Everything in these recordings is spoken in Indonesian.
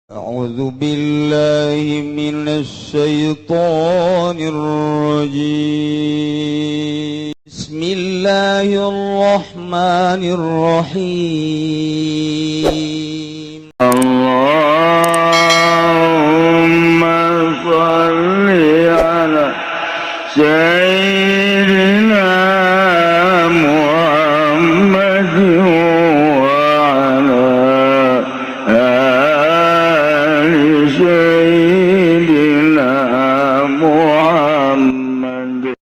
أعوذ بالله من الشيطان الرجيم بسم الله الرحمن الرحيم اللهم صل على سيدنا محمد وعلى آل سيدنا Muhammad.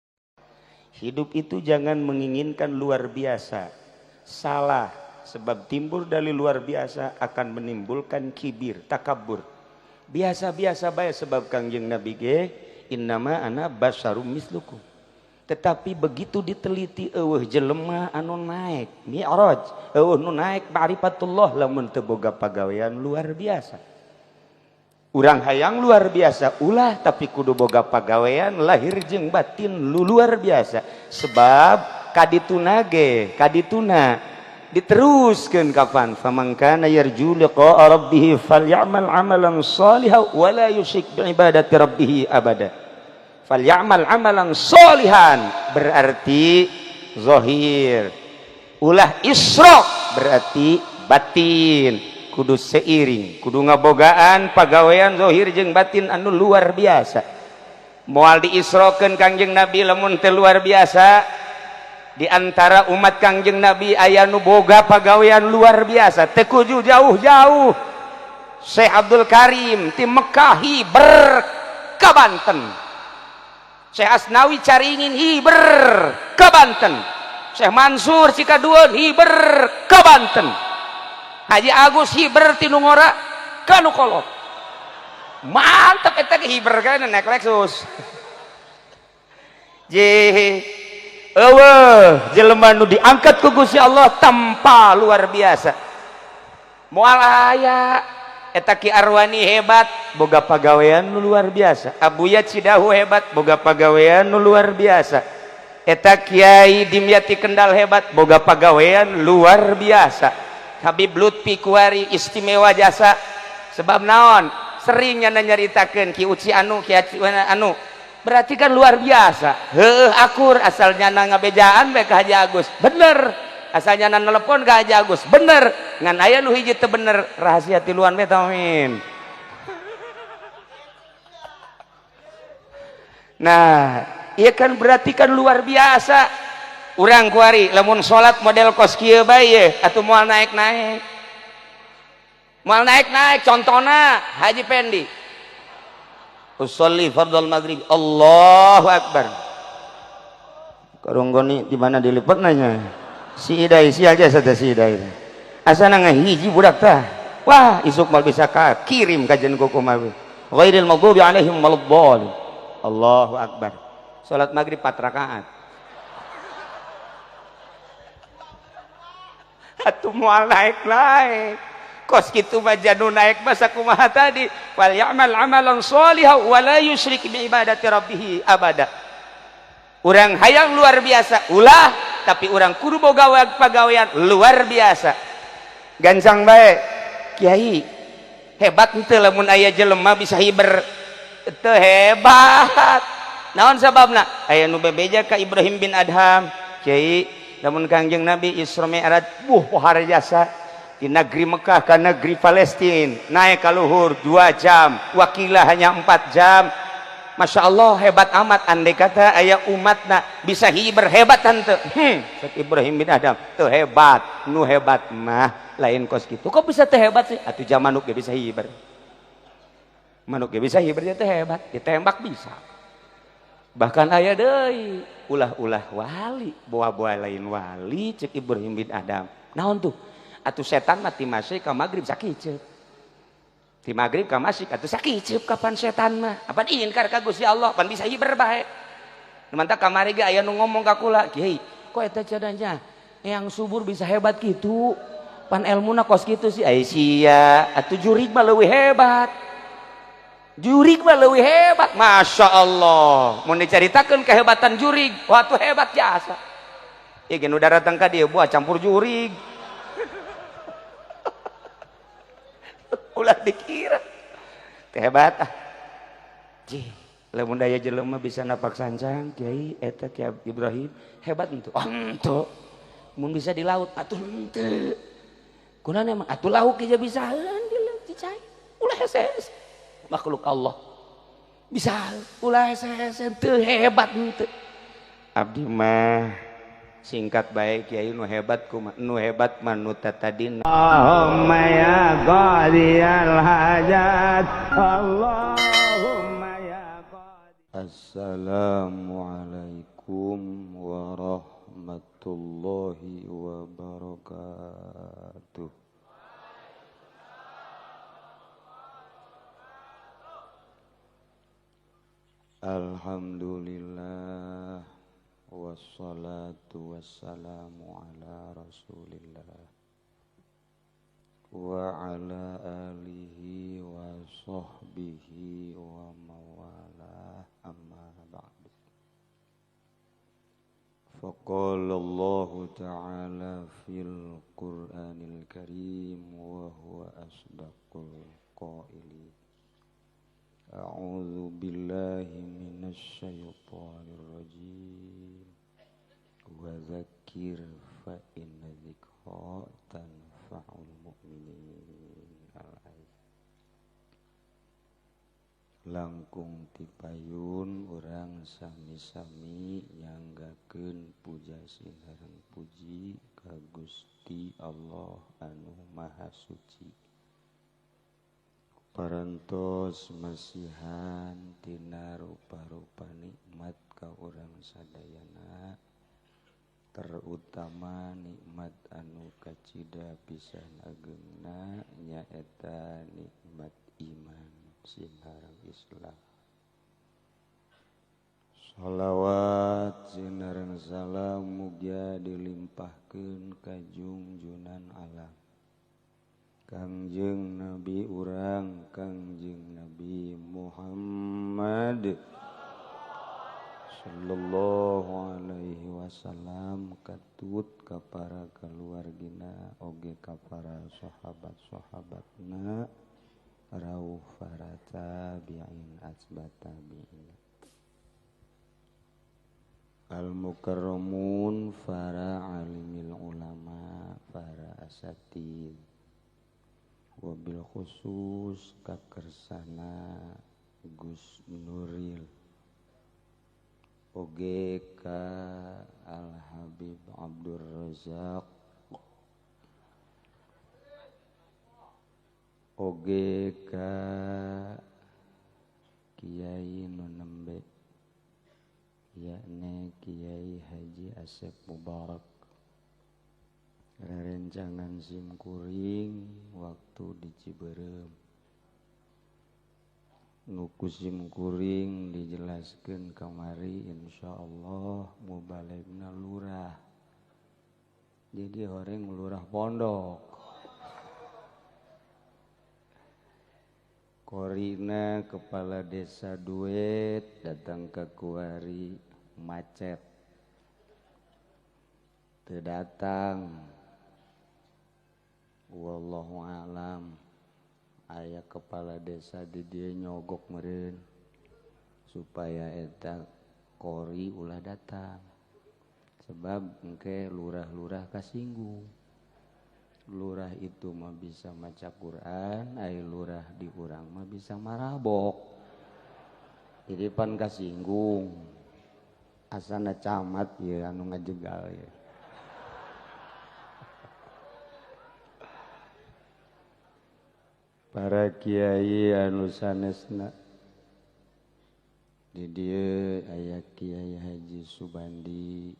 Hidup itu jangan menginginkan luar biasa. Salah, sebab timbul dari luar biasa akan menimbulkan kibir, takabur. Biasa-biasa baik sebab Kangjeng Nabi ge innama ana basyarum mislukum. Tetapi begitu diteliti eueuh jelema anu naik mi'raj, eueuh nu naik ma'rifatullah lamun teu boga pagawean luar biasa. Urang hayang luar biasa ulah tapi kudu boga pagawean lahir jeung batin luar biasa. Sebab kadituna diteruskeun kapan famangkana yarju liqa'a rabbih falyamal amalan shalihan wa la yusyrik bi ibadati rabbih abada. Falyamal amalan shalihan berarti zahir. Ulah isyraq berarti batin. Kudu seiring, kudu ngabogaan pagawean zahir jeung batin anu luar biasa. Moal diisrokeun Kangjeng Nabi lamun teu luar biasa. Di antara umat Kangjeng Nabi aya nu boga pagawean luar biasa, teu kudu jauh-jauh. Syekh Abdul Karim ti Mekah Hiber ka Banten. Syekh Asnawi Caringin Hiber ka Banten. Syekh Mansur Cikadueun Hiber ka Banten. Haji Agus Hiber ti nu Ngora ka nu Kolot. Mantap eta ge Hiber kana naik Lexus. Jelema nu diangkat ku Gusti Allah tanpa luar biasa. Moal aya eta Ki Arwani hebat boga pagawean nu luar biasa. Abuya Cidahu hebat boga pagawean nu luar biasa. Eta Kiai Dimyati Kendal hebat boga pagawean luar biasa. Habib Lutfi Kuari istimewa jasa sebab naon seringnya nyaritakeun Ki Uci anu Ki anu berarti kan luar biasa. Heuh akur asalnya ngabejaan bae ka Haji Agus bener, asalnya nelpon ka Haji Agus bener, ngan aya nu hiji teu bener rahasia tiluan we tamin. Nah ieu kan berarti kan luar biasa. Urang kuari lamun salat model kos kieu bae ye atuh moal naik-naik. Moal naik-naik contohna Haji Pendi. Usolli fardhal maghrib Allahu akbar. Karonggoni di mana dilipet nanya. Si Idai si aja sada si Idai. Asana ngahiji budak tah. Wah, isuk mal bisa ka kirim kajian kuku mah. Ghairil maghdubi alaihim waladdallin. Allahu akbar. Salat maghrib 4 rakaat. Atuh moal naik-naik kos kitu mah janu naik masa kumaha tadi wal ya'mal amalan shalihan wa la yusyrik bi ibadati rabbih abada. Urang hayang luar biasa ulah tapi urang kudu boga pagawean luar biasa. Gancang bae Kiai hebat henteu lamun aya jelema bisa hiber teu hebat. Naon sababna? Aya nu bebeja ka Ibrahim bin Adham. Kiai lamun Kangjeng Nabi Isra Mi'raj pohar jasa di negeri Mekah ke negeri Palestina naik ka luhur 2 jam wakilah hanya 4 jam. Masya Allah hebat amat. Andai kata aya umatna bisa hiber hebat tante Ibrahim bin Adam tuh hebat. Nu hebat mah lain kos gitu kok bisa teh hebat sih atuh jam manuk ge bisa hiber. Manuk ge bisa hiber teh hebat ditembak bisa. Bahkan aya deui ulah-ulah wali boa-boa lain wali cek Ibrahim bin Adam. Naon tuh? Atuh setan mah ti masih ka magrib sakiceup. Ti magrib ka masih atuh sakiceup kapan setan mah? Apan ingkar ka Gusti Allah pan bisa hiber bae. Mantap kamari ge aya nu ngomong ka kula, "Kiai, kok eta cadanya yang subur bisa hebat gitu? Pan elmuna kos kitu sih." Ai sia, atuh jurig mah leuwih hebat. Jurig mah leuwih hebat, masya Allah. Mau diceritakan kehebatan jurig, waktu hebat jasa. Ya gen udah datang ka dia buat campur jurig. Ulah dikira hebat ah. Jih, lamun daya jelema bisa napak sancang Kiai eta Kiai Ibrahim hebat henteu. Oh henteu. Mun bisa di laut atuh henteu. Kunaon emang atuh lauk aja bisa di laut dicai. Ulah hese makhluk Allah. Bisa ulah hese teu hebat henteu. Abdi mah singkat baik Kiai nu hebat nu tatadina. Allahumma ya qadiyal hajat Allahumma ya qadiyal. Assalamualaikum warahmatullahi wabarakatuh. Alhamdulillah wassalatu wassalamu ala rasulillah wa ala alihi wa sahbihi wa mawalah amma ba'du. Faqala Allah ta'ala fil Qur'anil Karim wa huwa asdaqul qailin. A'udzu billahi minasy syaithanir rajim. Wa dzakir fa inna dzikra tanfa'ul mu'minin. Langkung tipayun urang sami-sami nyanggakeun puja sinaran puji ka Gusti Allah anu Maha Suci. Parantos masihan tina rupa-rupa nikmat ka urang sadayana, terutama nikmat anu kacida pisan ageuna nyaeta nikmat iman sinareng Islam. Shalawat sinareng salam mugia dilimpahkeun ka junjunan alam Kangjeng Nabi urang Kangjeng Nabi Muhammad sallallahu alaihi wasallam, katut ka para kaluargina oge ka para sahabat-sahabatna rauh para tabi'in asbat tabi'in al-mukarramun para alimil ulama para asatid wabil khusus kakersana Gus Nuril oge ka Al Habib Abdur Razak oge ka Kiai nu nembe yakni Kiai Haji Asep Mubarak rerencangan simkuring waktu di Ciberem. Nuku simkuring dijelaskeun kamari insyaallah mubalegna lurah. Jadi horeng lurah pondok. Korina kepala desa duet datang ke kuari macet. Teu datang. Wallahu alam aya kepala desa di dieu nyogok meureun supaya eta kori ulah datang sebab engke lurah-lurah kasinggung. Lurah itu mah bisa maca Quran, aya lurah di urang mah bisa marabok. Jadi pan kasinggung. Asana camat ieu anu ngajegal ieu. Para kiai anu sanesna di dieu aya Kiai Haji Subandi,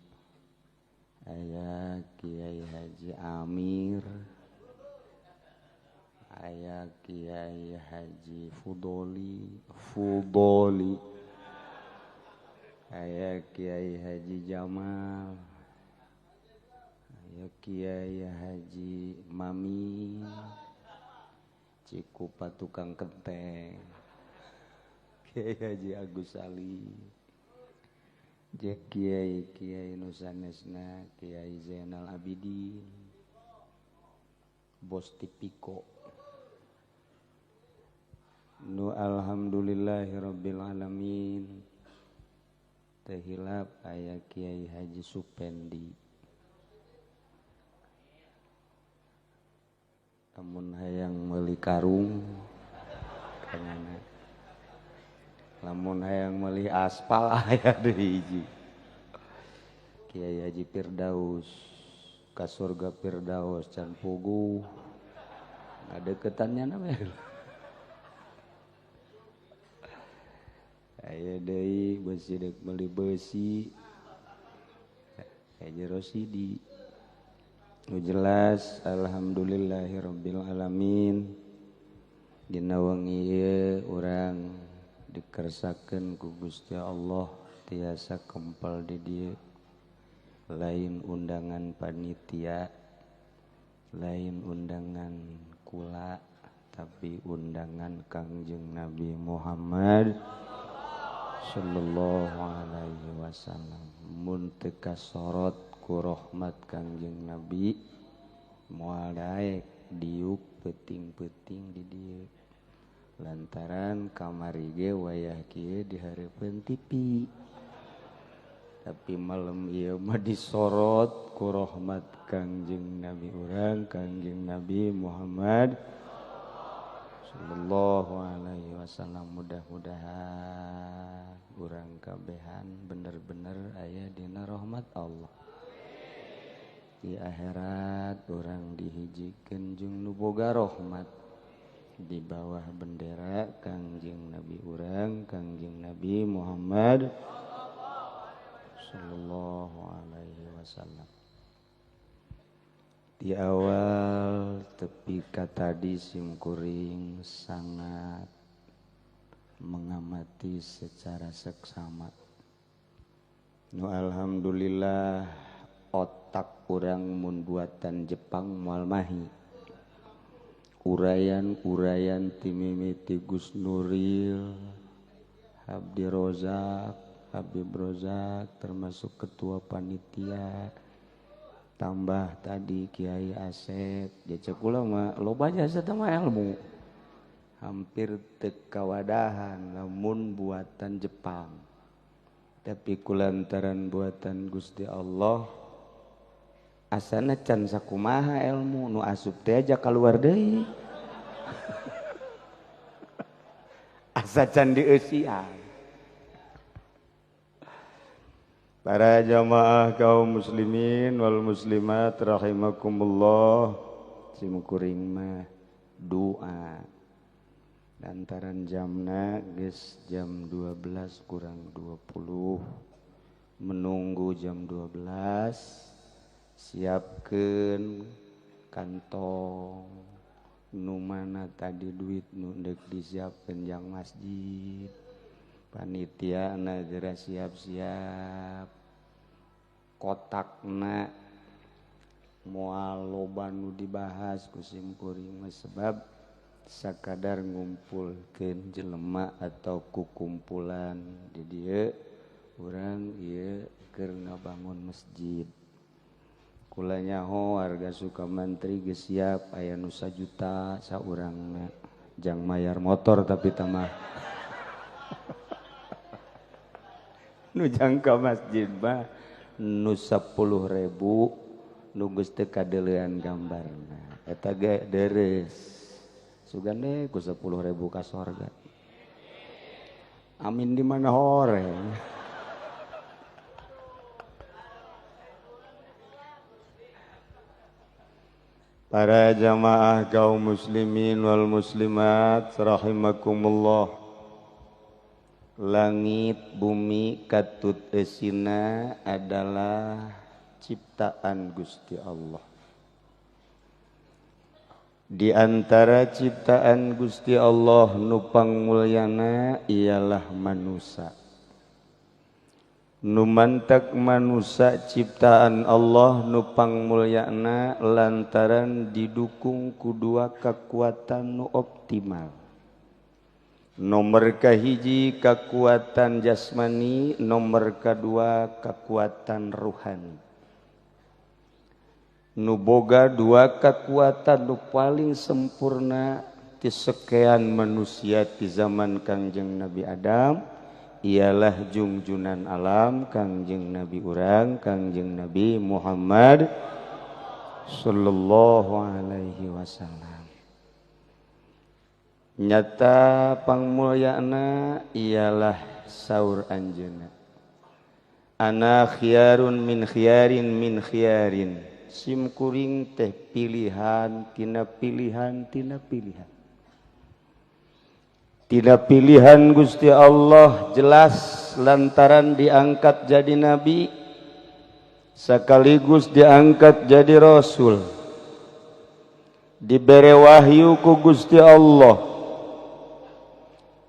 aya Kiai Haji Amir, aya Kiai Haji Fudoli, aya Kiai Haji Jamal, aya Kiai Haji Mami, Cikupa tukang kenteng, Kiai Haji Agus Ali, Kiai nu sanesna Kiai Zainal Abidin, Bos Tipiko, nu alhamdulillahirabbil alamin. Teu hilap aya Kiai Haji Supendi. Lamun hayang meuli karung kanana. Lamun hayang meuli aspal aya deui hiji. Kiai Haji Firdaus ka surga Firdaus can puguh. Ngadeukeutannya na we. Aya deui beusi deuk meuli beusi. Haji Rosidi. Nu jelas alhamdulillahirabbil alamin. Dina wengi ieu urang dikersakeun ku Gusti Allah tiasa kempel di dieu. Lain undangan panitia, lain undangan kula, tapi undangan Kangjeng Nabi Muhammad sallallahu alaihi wasallam. Mun teu kasorot ku rahmat Kangjeng Nabi moal daek diuk peuting-peuting di dieu. Lantaran kamari ge wayah kieu dihareupeun TV. Tapi malam ieu mah disorot ku rahmat Kangjeng Nabi urang Kangjeng Nabi Muhammad sallallahu alaihi wasallam. Mudah-mudahan urang kabehan bener-bener aya dina rahmat Allah. Di akhirat urang dihijikeun jeung nu boga rahmat di bawah bendera Kangjeng Nabi urang Kangjeng Nabi Muhammad sallallahu alaihi wasallam. Di awal tepi ka tadi simkuring sangat mengamati secara seksama. Nu alhamdulillah otak urang mun buatan Jepang moal mahi. Urayan ti mimiti Gus Nuril, Habib Rozak termasuk ketua panitia. Tambah tadi Kiai Asep, jecek kula mah loba jasa mah ilmu. Hampir teu kawadahan lamun buatan Jepang. Tapi kulantaran buatan Gusti Allah asana can sakumaha ilmu nu asup teh aja kaluar deui. Asa can dieusian. Para jamaah kaum muslimin wal muslimat rahimakumullah, simkuring mah doa. Lantaran jamna geus jam 12 kurang 20. Menunggu jam 12 siapkeun kantong nu mana tadi duit nu deuk disiapkeun jang masjid. Panitia na geura siap-siap kotakna moal loba nu dibahas ku simkuring mah sebab sakadar ngumpulkeun jelema atau kukumpulan di dieu urang ieu keur ngabangun masjid. Kula nyaho warga Sukamantri geus siap aya nu 1 juta saurangna jang mayar motor tapi tamah nu jangka masjid mah nu 10.000 nu geus teu kadeulean gambarna eta ge deres sugande ku 10.000 ka sorga. Amin di mana horeng. Para jamaah kaum muslimin wal muslimat rahimakumullah. Langit bumi katut eusina adalah ciptaan Gusti Allah. Di antara ciptaan Gusti Allah nu pangmulyana ialah manusia. Nu mantak manusia ciptaan Allah nu pangmulyana lantaran didukung ku dua kekuatan nu optimal. Nomor kahiji kekuatan jasmani, nomor kedua kekuatan ruhani. Nu boga dua kekuatan nu paling sempurna ti sekian manusia di zaman Kangjeng Nabi Adam ialah junjunan alam Kangjeng Nabi urang Kangjeng Nabi Muhammad sallallahu alaihi wasallam. Nyata pangmulyana ialah saur anjeunna. Ana khiyarun min khiyarin min khiyarin. Sim kuring teh pilihan tina pilihan tina pilihan. Tina pilihan Gusti Allah jelas lantaran diangkat jadi nabi sekaligus diangkat jadi rasul. Dibere wahyu ku Gusti Allah.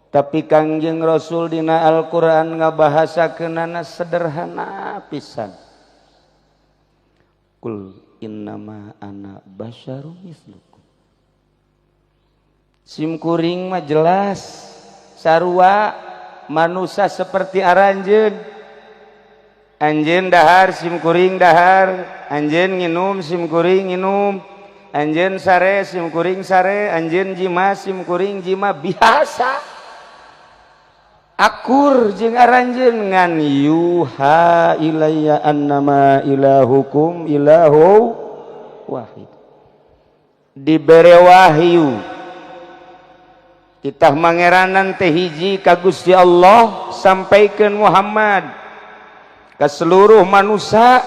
Tapi Kangjeng Rasul dina Al-Qur'an ngabahasakeunana sederhana pisan. Kul innama ana basyarum mislukum. Sim kuring mah jelas sarua manusia seperti aranjeun. Anjeun dahar sim kuring dahar, anjeun nginum sim kuring nginum, anjeun sare sim kuring sare, anjeun jima sim kuring jima biasa. Akur jeung aranjeun ngan yuha ilayya annama ilahukum ilahu wahid. Dibere wahyu titah mangeranan teh hiji ka Gusti Allah sampaikeun Muhammad ka seluruh manusia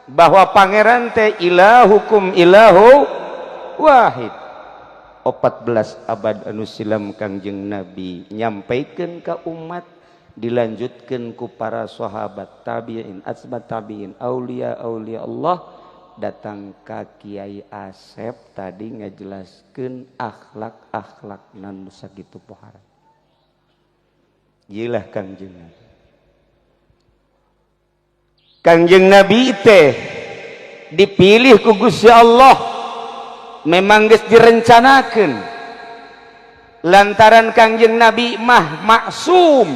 bahwa pangeran teh ilahukum ilahu wahid. 14 abad anu silam Kangjeng Nabi nyampaikeun ka umat dilanjutkeun ku para sahabat tabi'in asbat tabi'in aulia Allah datang ka Kiai Asep tadi ngajelaskeun akhlak nan sakitu pohara. Iyalah Kangjeng Nabi. Kangjeng Nabi teh dipilih ku Gusti Allah memang geus direncanakeun lantaran Kangjeng Nabi mah maksum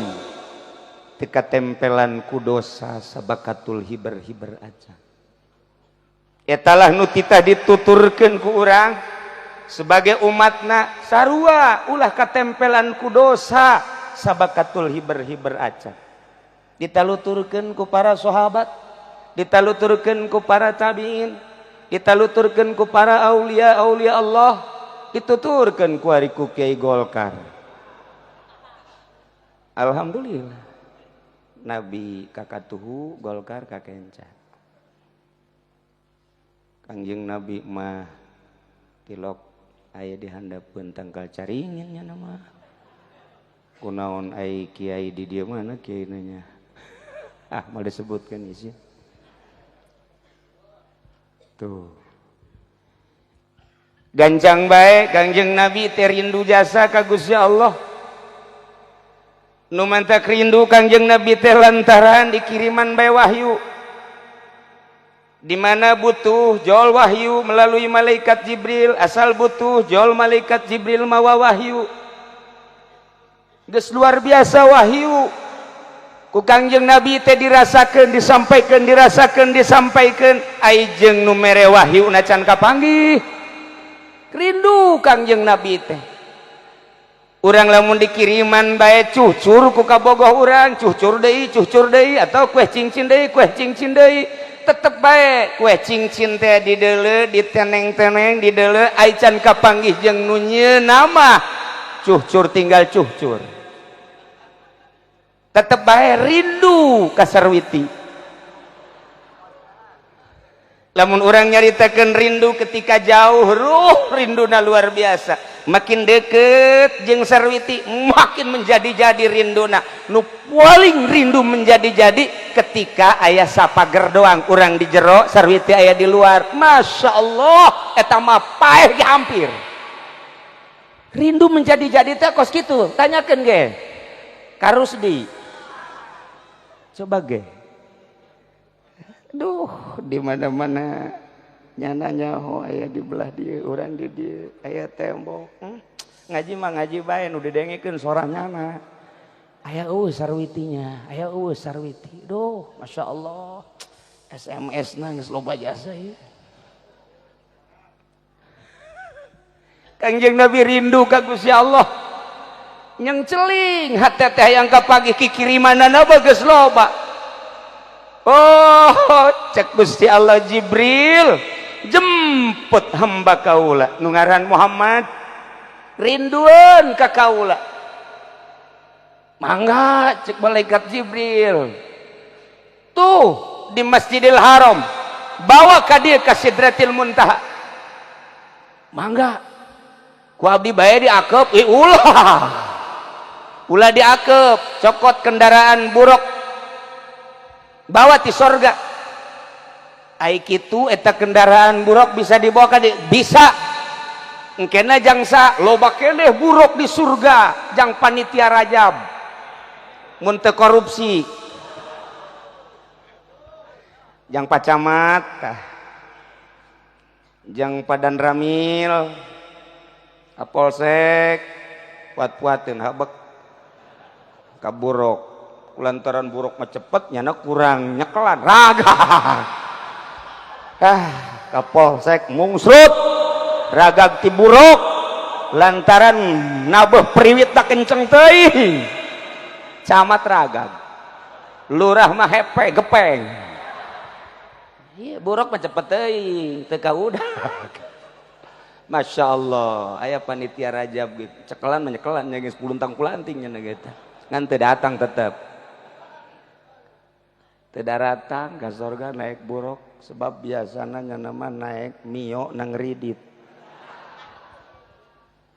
teu katempelan ku dosa sabakatul hiber-hiber aja. Etalah nu titah dituturkeun ku urang sebagai umatna sarua ulah katempelan ku dosa sabakatul hiber-hiber aja. Ditaluturkeun ku para sahabat, ditaluturkeun ku para tabi'in, ditaluturkeun ku para aulia Allah, dituturkeun ku ari ku Kiai Golkar. Alhamdulillah. Nabi kakatuhu Golkar kakencan. Kangjeng Nabi mah tilok aya di handapeun tangkal caringin nya nama. Kunaon ai kiai di dieu mana kiai nya? Mau disebutkan isi. Tuh. Gancang bae Kangjeng Nabi teh rindu jasa ka Gusti Allah. Nu mantak rindu Kangjeng Nabi teh lantaran dikiriman bae wahyu. Di mana butuh jol wahyu melalui malaikat Jibril, asal butuh jol malaikat Jibril mawa wahyu. Geus luar biasa wahyu. Ku Kangjeng Nabi teh dirasakeun disampaikeun ai jeung nu mere wahyu na can kapanggih. Rindu Kangjeng Nabi teh. Urang lamun dikiriman bae cucur ku kabogoh urang, cucur deui atau kueh cincin deui, tetep bae kueh cincin teh dideuleu, diteneng-teneng dideuleu ai can kapanggih jeung nu nyeuna mah cucur tinggal cucur. Tetep bae rindu ka sarwiti. Lamun urang nyaritakeun rindu ketika jauh, rinduna luar biasa. Makin deket jeung sarwiti makin menjadi-jadi rinduna. Nu paling rindu menjadi-jadi ketika aya sapager doang urang di jero, sarwiti aya di luar. Masya Allah, eta mah paeh ge hampir. Rindu menjadi-jadi teh kos kitu, tanyakeun ge. Karusdi. Coba ge. Duh, di mana-mana nyananya aya di belah dia, urang di dia, aya tembok. Ngaji mah ngaji bae nu didengikeun sorahnyana. Aya sarwitinya, aya sarwiti. Duh, Masya Allah. SMS na geus loba jasa ieu. Kangjeng Nabi rindu ka Gusti Allah. Yang celing hati teh yang kapagi kikirimanana bagus loba. Oh, cek Gusti Allah Jibril jemput hamba kaula nu ngaran Muhammad rinduan ka kaula. Mangga cek malaikat Jibril. Tuh di Masjidil Haram bawa ka dieu ka Sidratil Muntaha. Mangga. Ku abdi bae diakep, ulah diakep, cokot kendaraan buruk bawa ti sorga. Ai kitu eta kendaraan buruk bisa dibawa ka bisa. Engkena jangsa loba keneh buruk di surga, jang panitia rajab. Mun teu korupsi. Jang pacamat, jang padan ramil, Kapolsek puat-puatin habek kaburuk kulantaran buruk mah cepet nyana kurang nyekelan raga. Kapolsek mungsrut ragag ti buruk lantaran nabeh priwit tak kenceng teuing. Camat ragag lurah mah hepe gepeng. Iya buruk mah cepet teuing teu kaudah. Masya Allah, ayah panitia rajab gitu, cekelan menyekelan nya geus puluntang kulantingnya gitu, ngan teu datang tetep, teu datang ka sorga naik buruk, sebab biasana nya nama naik mio nang ridit.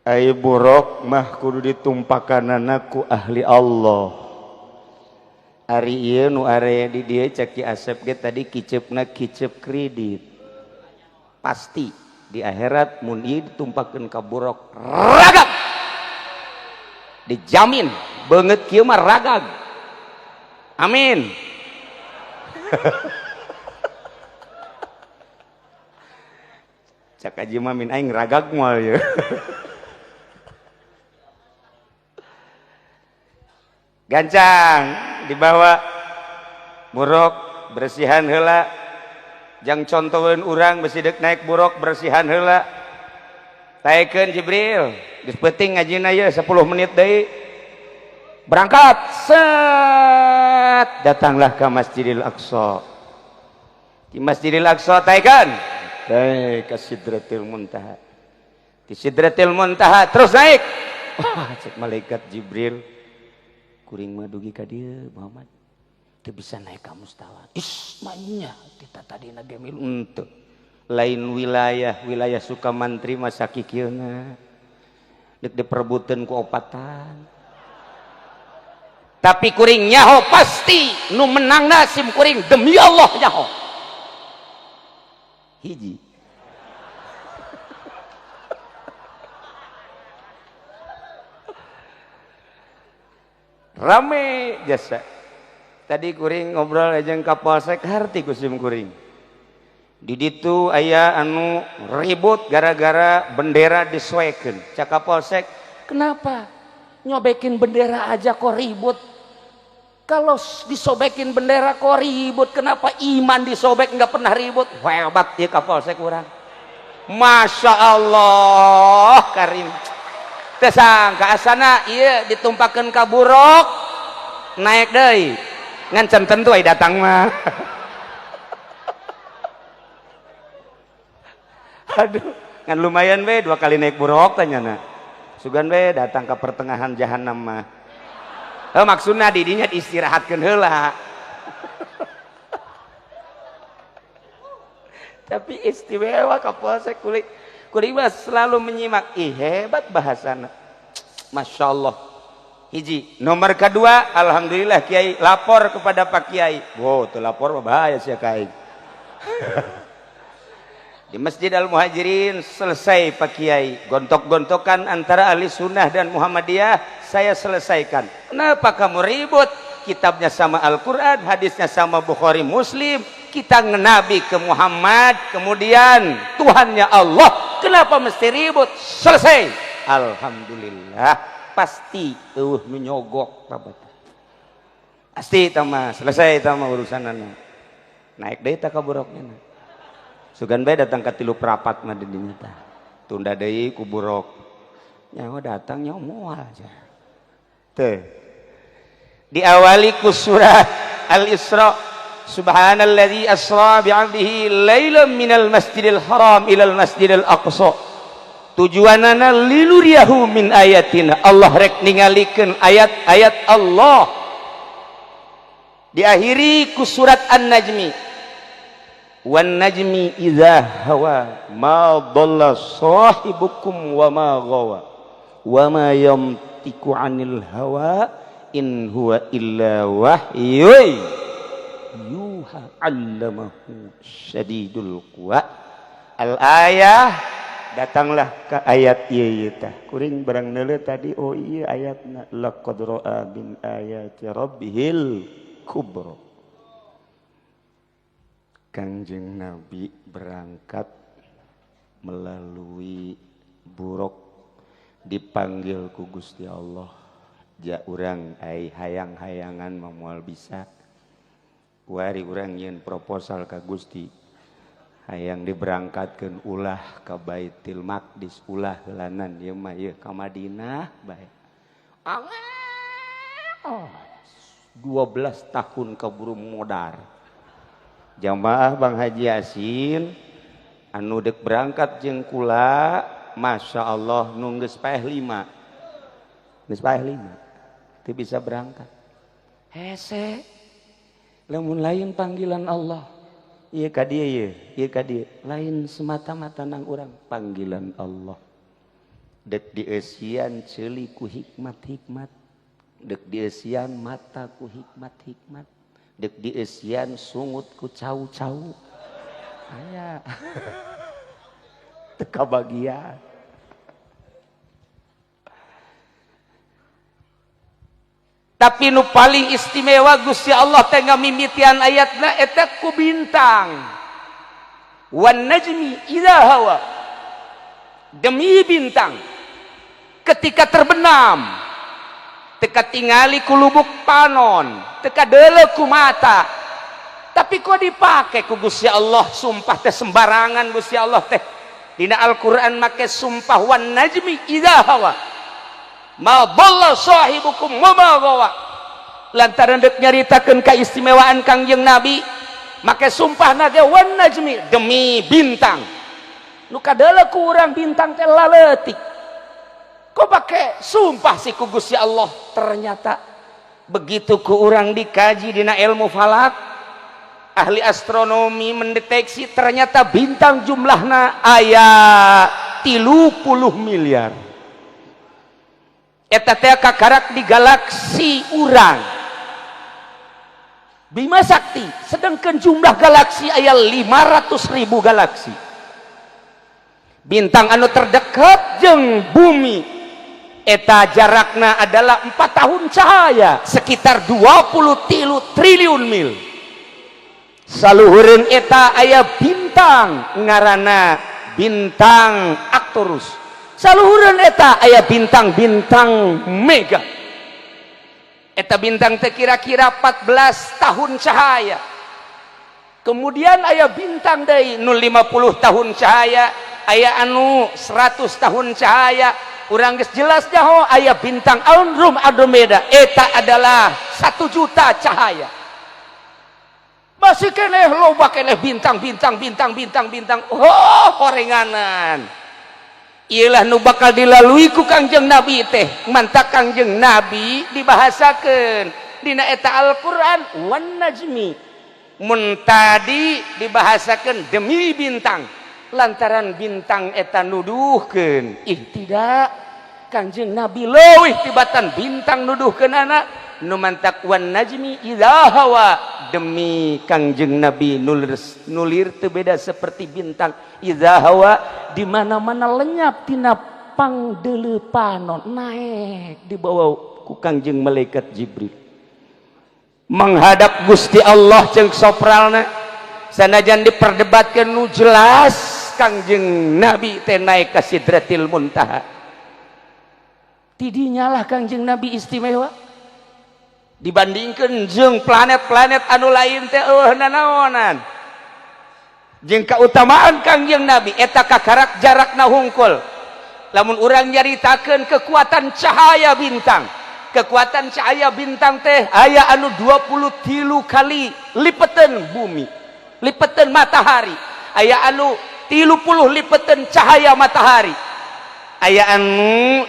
Ai buruk mah kudu ditumpakanana ku ahli Allah. Ari ieu nu area di dieu cek Ki Asep ge tadi kiceupna kiceup kredit, pasti. Di akhirat mun ieu ditumpakeun ka buruk ragag dijamin beungeut kieu mah ragag. Amin. Cak Haji Mamin aing ragag moal ye. Gancang dibawa buruk bersihan heula. Jang contohin urang besi dek naik buruk bersihan heula. Taekeun Jibril geus peuting ngajina ye 10 menit deui berangkat set datanglah ke Masjidil Aqsa. Di Masjidil Aqsa taekeun ke Sidratil Muntaha. Di Sidratil Muntaha terus naik. Wah cek malaikat Jibril kuring mah dugi ka dieu Muhammad teu bisa naik ka mustawa. Ismanya kita tadi nagemilu untuk lain wilayah Sukamantri masa kikieuna dek diperebuteun ku opatan. Tapi kuring nyaho pasti nu menang nasim kuring demi Allah nyaho. Hiji. Rame jasa. Tadi kuring ngobrol jeung Kapolsek harti kusim kuring. Di ditu aya anu ribut gara-gara bendera disoekeun. Cak Kapolsek, "Kenapa? Nyobekin bendera aja kok ribut? Kalau disobekin bendera kok ribut? Kenapa iman disobek nggak pernah ribut?" Hebat ya Kapolsek urang. Masya Allah Karim. Teu sangka asana ieu ditumpakeun ka buruk naik deui. Ngan tentu ai datang mah. Aduh, ngan lumayan we 2 kali naik buruk tanyana. Sugan we datang ke pertengahan jahanam mah. Maksudna di dinya istirahatkeun heula. Tapi istimewa Kapolsek kulit mah selalu menyimak. Ih hebat bahasana. Masya Allah. Hiji, nomor kedua, alhamdulillah Kiai lapor kepada Pak Kiai. Wow, tuh lapor bahaya sih Kiai. Di Masjid Al-Muhajirin selesai Pak Kiai. Gontok-gontokan antara ahli sunnah dan Muhammadiyah saya selesaikan. Kenapa kamu ribut? Kitabnya sama Al-Quran, hadisnya sama Bukhari Muslim. Kita ngenabi ke Muhammad, kemudian Tuhannya Allah. Kenapa mesti ribut? Selesai. Alhamdulillah. Pasti nu nyogok pasti tama selesai tama urusanana naik deui ta ka burukna sugan bae datang ka 3 prapat mah di dinya tah tunda deui ku buruk nyawa datang nyawa moal aja. Tuh. Diawali ku surat Al-Isra, subhanalladzi asra bi'abdihi lailan minal masjidil haram ilal masjidil aqsa. Tujuanana liluriyahu min ayatina. Allah rek ningalikeun ayat-ayat Allah. Diakhiri ku surat An-Najmi. Wan najmi idza hawa ma dhalla sahibukum wa ma ghawa wa ma yamtiku 'anil hawa in huwa illa wahyu yuha 'allamahu syadidul quwa. Al-ayah, datanglah ke ayat ieu tah. Kuring barang neuleuh tadi, oh iya ayatna laqad ra'a min ayati rabbihil kubra. Kanjeng Nabi berangkat melalui buruk, dipanggil ku Gusti Allah. Ja urang ai hayang-hayangan moal bisa. Wari urang nyeun proposal ka Gusti. Hayang diberangkatkeun ulah ka Baitul Maqdis, ulah heulanan ieu mah ieu ka Madinah bae. Oh, 12 tahun kaburu modar. Jamaah Bang Haji Yasin anu dek berangkat jeung kula, masya Allah nunggu paeh 5 geus paeh 5 teu bisa berangkat. Hese lamun lain panggilan Allah ieu ka dieu ieu ka dieu, lain semata-mata nang urang panggilan Allah. Dek dieusian ceuli ku hikmat-hikmat, dek dieusian mata ku hikmat-hikmat, dek dieusian sungut ku cau-cau aya teu kabagian. Tapi nu paling istimewa Gusti Allah teh ngamimitian ayatna eta ku bintang. Wan najmi idza hawa, demi bintang ketika terbenam, teka tingali ku lubuk panon, teka deuleu ku mata, tapi kok dipake ku Gusti Allah. Sumpah teh sembarangan Gusti Allah teh. Dina Al-Qur'an make sumpah wan najmi idza hawa ma dhalla sahibukum wa ma ghawa. Lantaran dek nyaritakeun kaistimewaan Kangjeng Nabi, make sumpah nage wan najmi, demi bintang. Nu kadeuleu ku urang bintang teh laleutik. Kok pakai sumpah sih ku Gusti Allah? Ternyata begitu ku urang dikaji dina ilmu falak, ahli astronomi mendeteksi ternyata bintang jumlahna aya 30 miliar. Eta teh kakarak di galaksi urang Bima Sakti, sedangkan jumlah galaksi aya 500.000 galaksi. Bintang anu terdekat jeung bumi eta jarakna adalah 4 tahun cahaya, sekitar 23 triliun mil. Saluhureun eta aya bintang ngaranna bintang Arcturus. Saluhureun eta aya bintang-bintang mega. Eta bintang teh kira-kira 14 tahun cahaya. Kemudian aya bintang deui nu 50 tahun cahaya, aya anu 100 tahun cahaya. Urang geus jelas nyaho aya bintang Andromeda, eta adalah 1 juta cahaya. Masih keneh loba keneh bintang. Oh, horenganan. Iyalah nu bakal dilalui ku Kangjeng Nabi teh. Mantap Kangjeng Nabi dibahasakeun dina eta Al-Qur'an wan najmi. Mun tadi dibahasakeun demi bintang. Lantaran bintang eta nuduhkeun, tidak, Kanjeng Nabi leuwih tibatan bintang nuduhkeun anak. Nu mantak wan najmi idza hawa, demi Kanjeng Nabi nulir teu beda seperti bintang idza hawa, di mana-mana lenyap tina pangdeuleu panon, naik dibawa ku Kanjeng malaikat Jibril menghadap Gusti Allah jeung sopralna. Sanajan diperdebatkeun nu jelas Kanjeng Nabi teh naik ka Sidratil Muntaha. Tidinya lah Kanjeng Nabi istimewa dibandingkeun jeung planet-planet anu lain teh nanaonan. Jeung kautamaan Kanjeng Nabi eta kakarak jarakna hungkul lamun urang nyaritakeun kekuatan cahaya bintang. Kekuatan cahaya bintang teh aya anu 23 kali lipetan bumi, lipetan matahari. Aya anu 30 lipetan cahaya matahari. Aya anu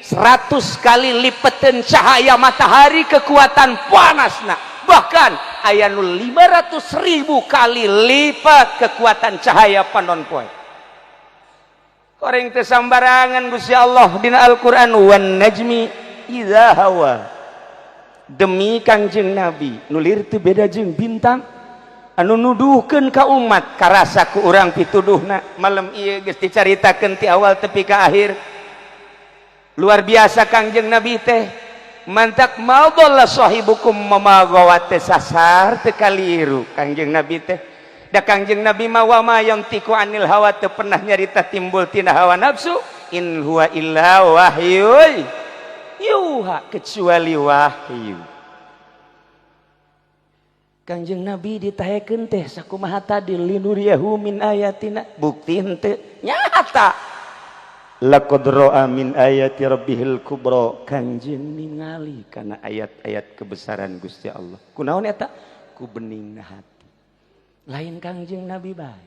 100 kali lipetan cahaya matahari kekuatan panasna. Bahkan aya anu 500.000 kali lipat kekuatan cahaya pandon poe. Koreng teu sambarangan Gusti Allah dina Al-Qur'an, wan najmi idza hawa. Demi Kangjeng Nabi nulir teu beda jeung bintang anu nuduhkeun ka umat karasa ku urang pituduhna. Malam ieu geus dicaritakeun ti awal tepi ka akhir. Luar biasa Kangjeng Nabi teh. Mantak maudalla sahibukum mamagawat sasar teu kaliru Kangjeng Nabi teh. Da Kangjeng Nabi mah wa ma yantiqu anil hawa teu pernah nyarita timbul tina hawa nafsu. In huwa illa wahyun yuha, kecuali wahyu. Kangjeng Nabi ditahekeun teh sakumaha tadi linuriyahu min ayatina, bukti henteu nyata. Laqad ra'a min ayati rabbihil kubra. Kangjeng ningali kana ayat-ayat kebesaran Gusti Allah. Kunaon eta? Ku beningna hati. Lain Kangjeng Nabi bae.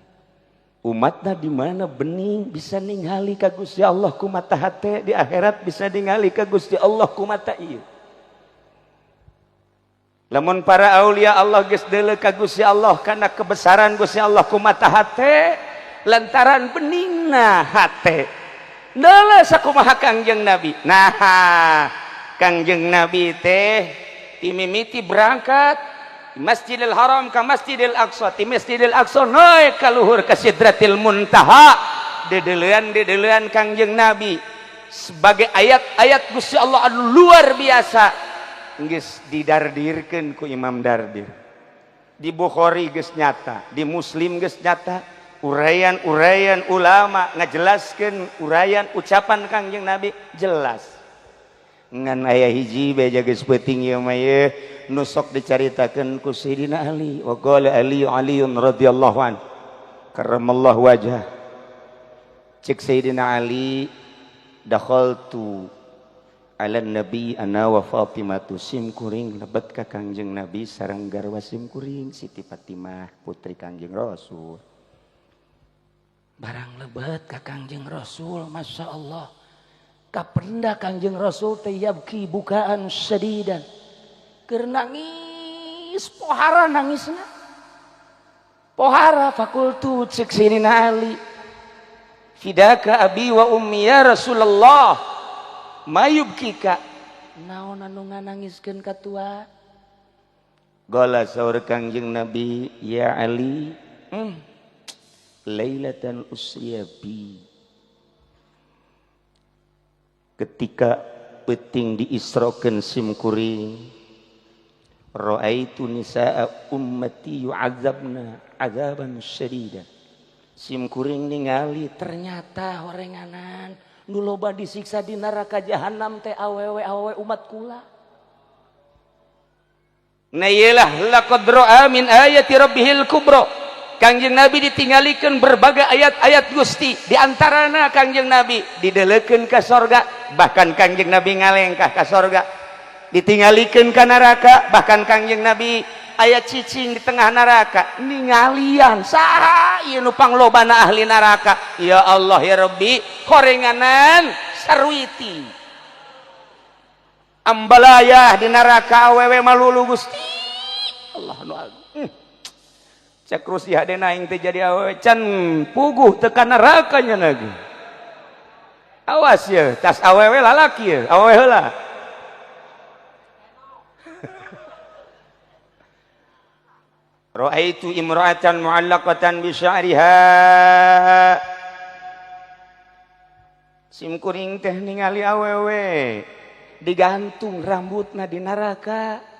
Umatna di mana bening bisa ningali ka Gusti Allah ku mata hate, di akhirat bisa ningali ka Gusti Allah ku mata ieu. Lamun para aulia Allah geus deuleu ka Gusti Allah kana kebesaran Gusti Allah ku mata hate, lantaran beningna hate. Deuleu sakumaha Kangjeng Nabi. Nah, Kangjeng Nabi teh timimiti berangkat Masjidil Haram ka Masjidil Aqsa, ti Masjidil Aqsa naik ka luhur ka Sidratil Muntaha. Dedeleuan Kangjeng Nabi sebagai ayat-ayat Gusti Allah anu luar biasa geus didardirkeun ku Imam Dardir. Di Bukhari geus nyata, di Muslim geus nyata. Uraian-uraian ulama ngajelaskeun uraian ucapan Kangjeng Nabi jelas. Ngan aya hiji bae geus peuting ieu mah ye nu sok dicaritakeun ku Sayyidina Ali. Wa qala Aliun radhiyallahu an karramallahu wajhah. Cek Sayyidina Ali, dakhaltu ala nabi ana wa Fatimatu simkuring lebet ka Kangjeng Nabi sareng garwa simkuring Siti Fatimah putri Kangjeng Rasul. Barang lebet ka Kangjeng Rasul, Masya Allah. Kapenda Kangjeng Rasul teh yabki bukaan sadidan. Keur nangis, pohara nangisna. Pohara fakultu cek Sayyidina Ali. Fidaka abi wa ummi ya Rasulullah. Mayubkika. Naon anu nganangiskeun ka tua? Qala saur Kangjeng Nabi, ya Ali, lailatan usriya bi. Ketika peuting diisrokeun simkuring, ra'aitu nisaa ummati yu'adzabna adzaban syadidan. Simkuring ningali ternyata horenganan nu loba disiksa di neraka jahanam teh awewe umat kula. Na iyalah laqad ra'a min ayati rabbihil kubra. Kangjeng Nabi ditinggalikeun berbagai ayat-ayat Gusti, di antarana Kangjeng Nabi dideleukeun ka sorga, bahkan Kangjeng Nabi ngalengkah ka sorga. Ditinggalikeun ka neraka, bahkan Kangjeng Nabi aya cicing di tengah neraka. Ningalian saha ieu nu panglobana ahli neraka. Ya Allah ya Rabbi, korenganan sarwiti. Ambalayah di neraka awewe malulu Gusti. Allah nu agung. Cek rusiah dena aing teh jadi awewe can puguh teka nerakanya lagi. Awas ya, tas awewe lalaki ya, awewe heula. Ra'aitu imra'atan mu'allaqatan bi sya'riha. Simkuring teh ningali awewe digantung rambutna di neraka.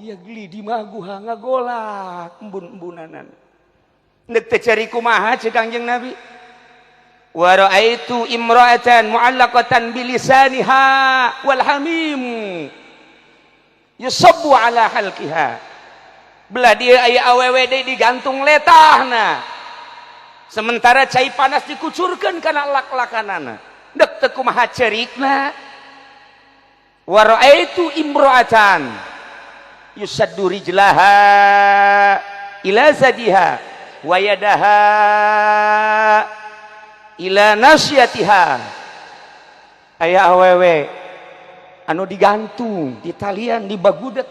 Ya geli di maguha ngagolak embun-embunanan. Nek teh cari kumaha cek Kangjeng Nabi. Wa ra'aitu imra'atan mu'allaqatan bilisaniha wal hamim yusabbu ala halqiha. Belah dia aya awewe deui digantung letahna. sementara cai panas dikucurkan karena lak-lakanana dek teu kumaha cerikna. Wa raaitu imra'atan yusaddu rijlaha ila zadiha wa yadaha ila nasyatiha. Aya awewe anu digantung di talian di bagudet,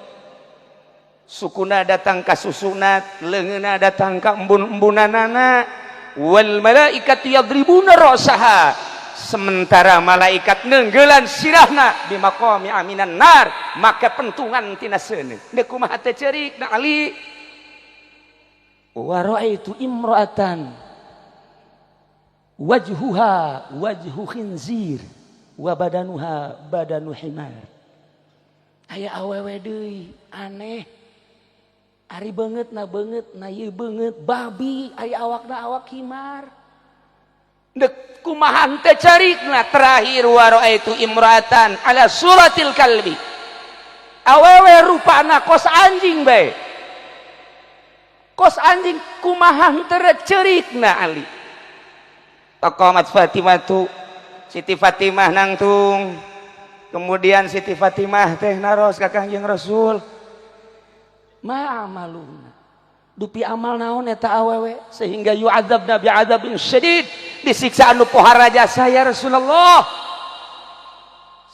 sukuna datang ka susunat, leungeuna datang ka embun-embunanana, wal malaikatu yadribuna rasaha, sementara malaikat nenggeulan sirahna di maqami aminan nar, maka pentungan tina seuneu. Deuk kumaha teh ceurik na Ali. Wa raaitu imra'atan wajhuha wajhu khinzir wa badanuha badanu himar. Aya awewe deui aneh, ari beungeut na ieu beungeut babi, aya awakna awak himar. Dek kumaha teh carikna. Terakhir wa raaitu imra'atan ala suratil kalbi, awewe rupana kos anjing bae, kos anjing. Kumaha teh carikna Ali. Taqamat Fatimatu, Siti Fatimah nangtung, kemudian Siti Fatimah teh naros ka Kangjeng Rasul. Ma amaluna, dupi amal naon eta awewe sehingga yu'adzabna bi'adzabin syadid, disiksa anu pohara jasa ya Rasulullah.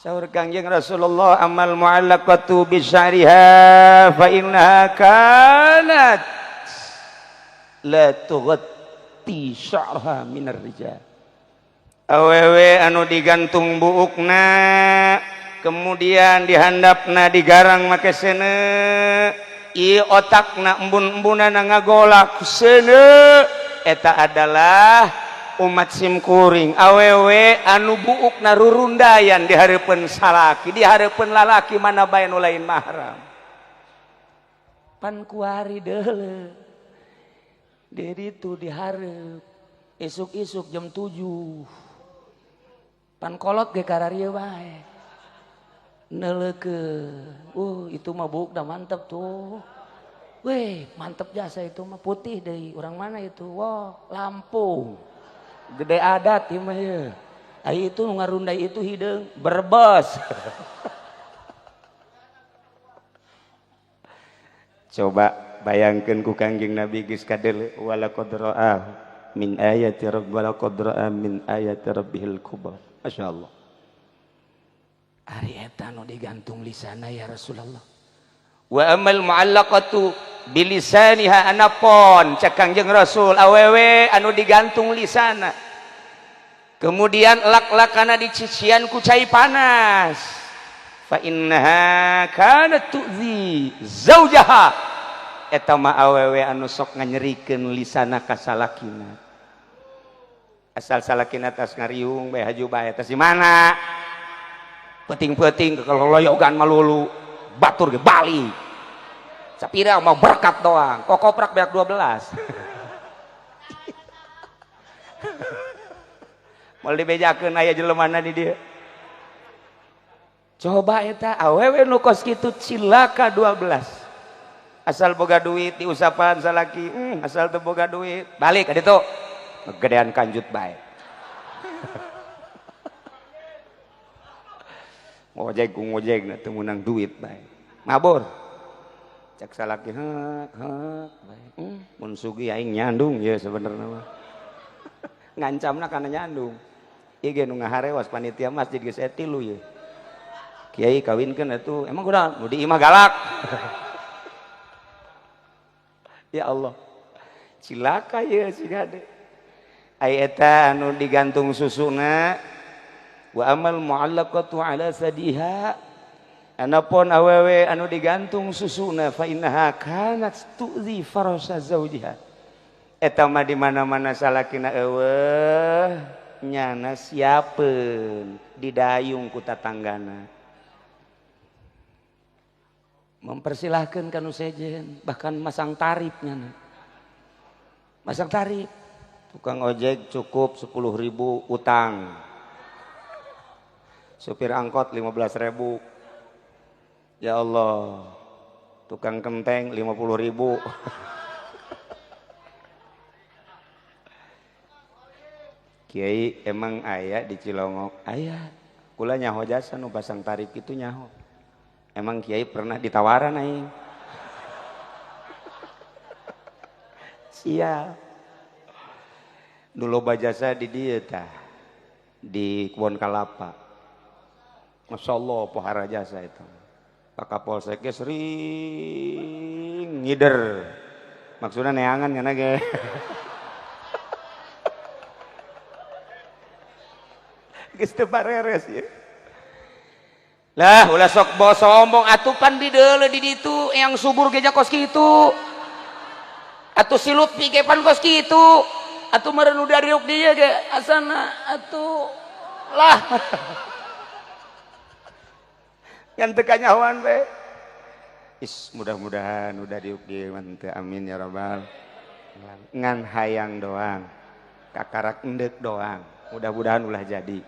Saur Kangjeng Rasulullah, amal mu'allaqatu bisyariha fa innaha kanat la tughatti sya'raha minar rijal. Awewe anu digantung buukna kemudian dihandapna digarang make seuneu, ieu otakna embun-embunana ngagolak seuneu, eta adalah umat simkuring. Awewe anu buukna rurundayan di hareupeun salaki, di hareupeun lalaki mana bae nu lain mahram. Pan kuari deuleu di ditu di hareup isuk-isuk jam 7 pan kolot ge kararieu bae neuleukeun. Itu mah buuk dah mantep tuh. Weh, mantep jasa itu mah putih deui. Urang mana itu? Wah, Lampung. Gede adat ieu mah ye. Ai itu nu ngarundai itu hideung Brebes. Coba bayangkeun ku Kangjeng Nabi geus kadeuleu wala qadra'ah min ayati rabbal qadra'ah min ayati rabbihil kubra. Masyaallah. Ari eta nu digantung lisana ya Rasulullah. Wa amal mu'allaqatu bilisaniha anapon cak Kangjeng Rasul awewe anu digantung lisana. Kemudian lak-lakana dicician ku cai panas. Fa innaha kanat tu'zi zaujaha. Eta mah awewe anu sok nganyerikeun lisana ka salakina. Asal salakina tas ngariung bae haju bae tas di mana? Peting-peting kalau loyogan malulu batur ge bali. Sapira mau berkat doang. Kok koprak beak 12. Moal dibejakeun aya jelemana di dieu. Coba eta awewe nu kos kitu cilaka 12. Asal boga duit diusapan salaki, asal teu boga duit balik ka ditu. Gedean kanjut bae. Ngojek ku ngojek na teu meunang duit bae. Mabur. Cek salaki hek bae. Mun sugih aing nyandung ye sebenarnya mah. Ngancamna kana nyandung. Ieu ge nu ngaharewas panitia masjid geus aya 3 ye. Kiai kawinkeun atuh emang kunaon? Nu di imah galak. Ya Allah. Cilaka ye si gade. Ai eta anu digantung susuna. Wa amal mu'allaqatu ala sadiha, anapun awewe anu digantung susuna fa innaha kanat tu'zi farasa zaujiha. Eta mah di mana-mana salakina eueuh nyana siapeun didayung ku tatanggana. Mempersilahkeun kanu sejen, bahkan masang tarif nyana. Masang tarif. Tukang ojek cukup 10.000 utang. Supir angkot 15.000. Ya Allah. Tukang kenteng 50.000. Kiai emang aya di Cilongok aya kula nyaho jasa nu pasang tarif itu nyaho emang Kiai pernah ditawaran aing siap dulu bajasa di dieu tah di Kebon Kalapa Masya Allah pohara jasa itu Pak Kapolseknya sering ngider maksudnya neangan karena ge geus teu pareres ya lah ulah sok bawa sombong atuh pan di deuleu di ditu yang subur geja kos kitu atuh silut pike pan kos kitu atuh meureun udah riuk dieu ge asana atuh lah yang teu kanyahoan we is mudah-mudahan udah riuk dieu teu amin ya rabbal ngan hayang doang kakarak endek doang mudah-mudahan ulah jadi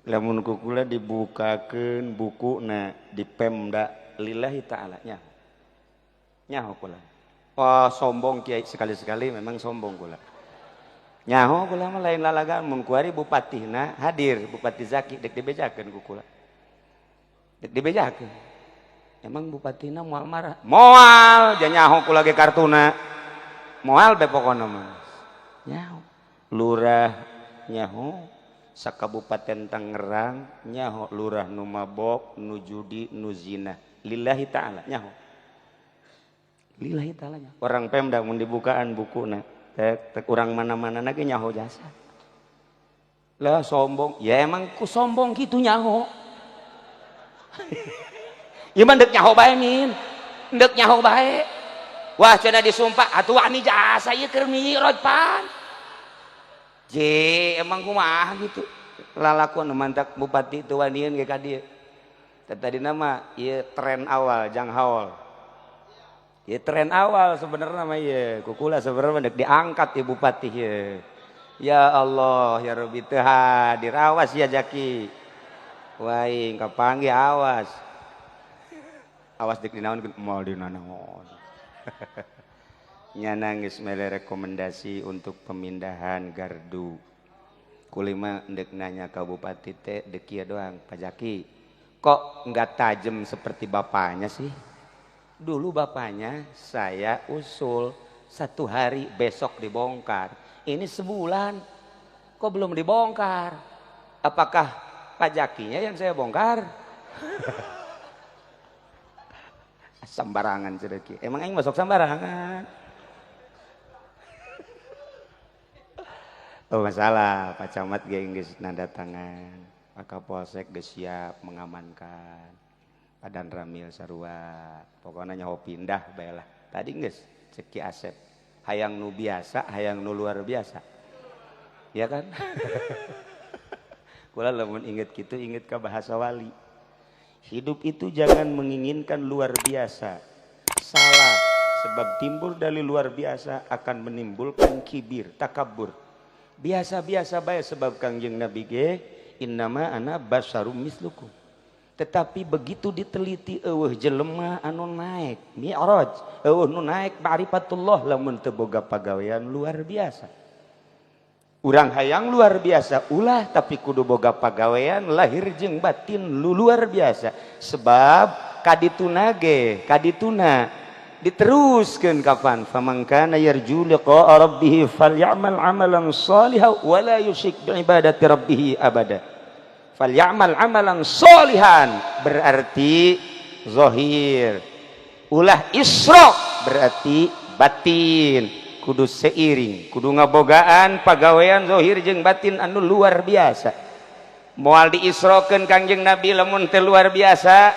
lamun kukula dibukakeun bukuna di Pemda lillahi ta'ala nyaho kula oh sombong Kiai sekali-sekali memang sombong kula nyaho kula mah lain lalagaan mun kuari bupatihna hadir Bupati Zaki dek dibejakeun ku kula dek dibejakeun emang bupatihna moal marah moal ja nyaho kula ge kartuna moal be pokona mah nyaho lurah nyaho sakabupaten Tangerang nyaho lurah nu mabok nu judi nu zina lillahi ta'ala nyaho lillahi ta'ala nyaho orang Pemda mun dibukaan bukuna tek urang mana-mana ge nyaho jasa lah sombong ya emang ku sombong gitu nyaho ieu mah deuk nyaho bae min deuk nyaho bae wah cenah disumpah atuh wani jasa ieu keur miroj pan je emang kumaha gitu lalakuan mantak bupati itu wanian ge ka dieu tadi nama ieu tren awal jang haul ieu tren awal sebenarnya mah ieu kukula sebenarnya deuk diangkat ieu bupati ieu ya Allah ya Rabbi teu hadir awas ya Jaki waing kapanggih awas dek dinaon moal dinanaon nya nangis mele rekomendasi untuk pemindahan gardu kulima ndek nanya ke bupati teh dek kieu doang Pak Jaki kok enggak tajam seperti bapaknya sih dulu bapaknya saya usul 1 hari besok dibongkar ini sebulan kok belum dibongkar apakah Pak Jakinya yang saya bongkar sembarangan cedeki emang aing masuk sembarangan oh masalah Pak Camat geus nanda tangan Pak Kapolsek geus siap mengamankan Padan Ramil sarua pokoknya nyaho pindah bae lah tadi geus ceki Asep hayang nu biasa hayang nu luar biasa ya kan kula lamun inget kitu inget ka bahasa wali hidup itu jangan menginginkan luar biasa salah sebab timbul dari luar biasa akan menimbulkan kibir takabur biasa-biasa bae sebab Kangjeng Nabi ge innama ana basyarum mislukum tetapi begitu diteliti eueuh jelema anu naik mi'raj eueuh nu naik ma'rifatullah lamun teu boga pagawean luar biasa urang hayang luar biasa ulah tapi kudu boga pagawean lahir jeung batin luar biasa sebab kadituna diteruskeun kapan famangkana yarju liqa'a rabbih falyamal amalan shalihan wa la yusyrik bi ibadati rabbih abada falyamal amalan shalihan berarti zahir ulah isyraq berarti batin kudu seiring kudu ngabogaan pagawean zahir jeung batin anu luar biasa moal diisrokeun Kangjeng Nabi lamun teu luar biasa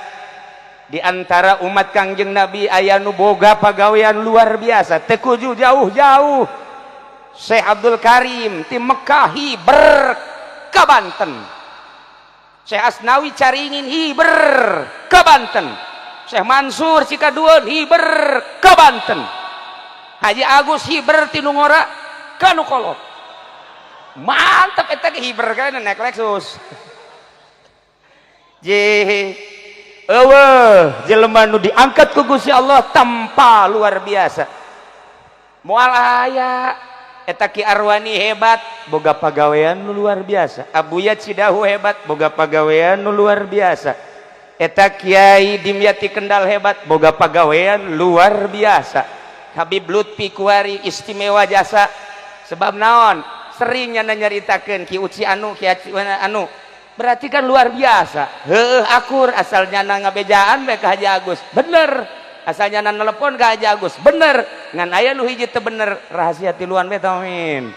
di antara umat Kangjeng Nabi aya nu boga pagawean luar biasa teu kudu jauh-jauh Syekh Abdul Karim ti Mekah Hiber ka Banten Syekh Asnawi Caringin Hiber ka Banten Syekh Mansur Cikadueun Hiber ka Banten Haji Agus Hiber ti Nungora ka Nukolot mantap eta ge Hiber kana naik Lexus jelema nu diangkat ku Gusti Allah tanpa luar biasa moal aya eta Ki Arwani hebat boga pagawean nu luar biasa, Abuya Cidahu hebat boga pagawean nu luar biasa, eta Kiai Dimyati Kendal hebat boga pagawean luar biasa, Habib Lutfi Kuari istimewa jasa. Sebab naon seringnya nyaritakeun Ki Uci anu Ki anu berarti kan luar biasa. Akur asalnya ngabejaan bae ka Haji Agus bener, asalnya nelpon ka Haji Agus bener, ngan aya nu hiji teu bener rahasia tiluan bae tamin.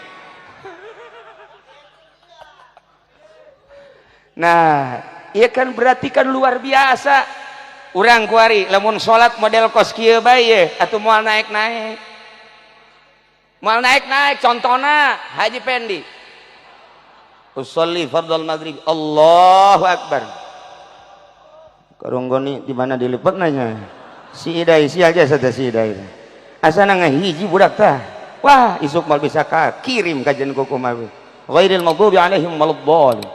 Nah ieu kan berarti kan luar biasa. Urang kuari lamun salat model kos kieu bae ye atuh moal naik-naik, moal naik-naik. Contohna Haji Pendi usolli fardal maghrib Allahu akbar karonggoni di mana dilipat nanya si idai si aja saja si idai asana ngahiji budak tah wah isuk mal bisa ka kirim kajian kukumah ghairil maghdubi alaihim waladdallin.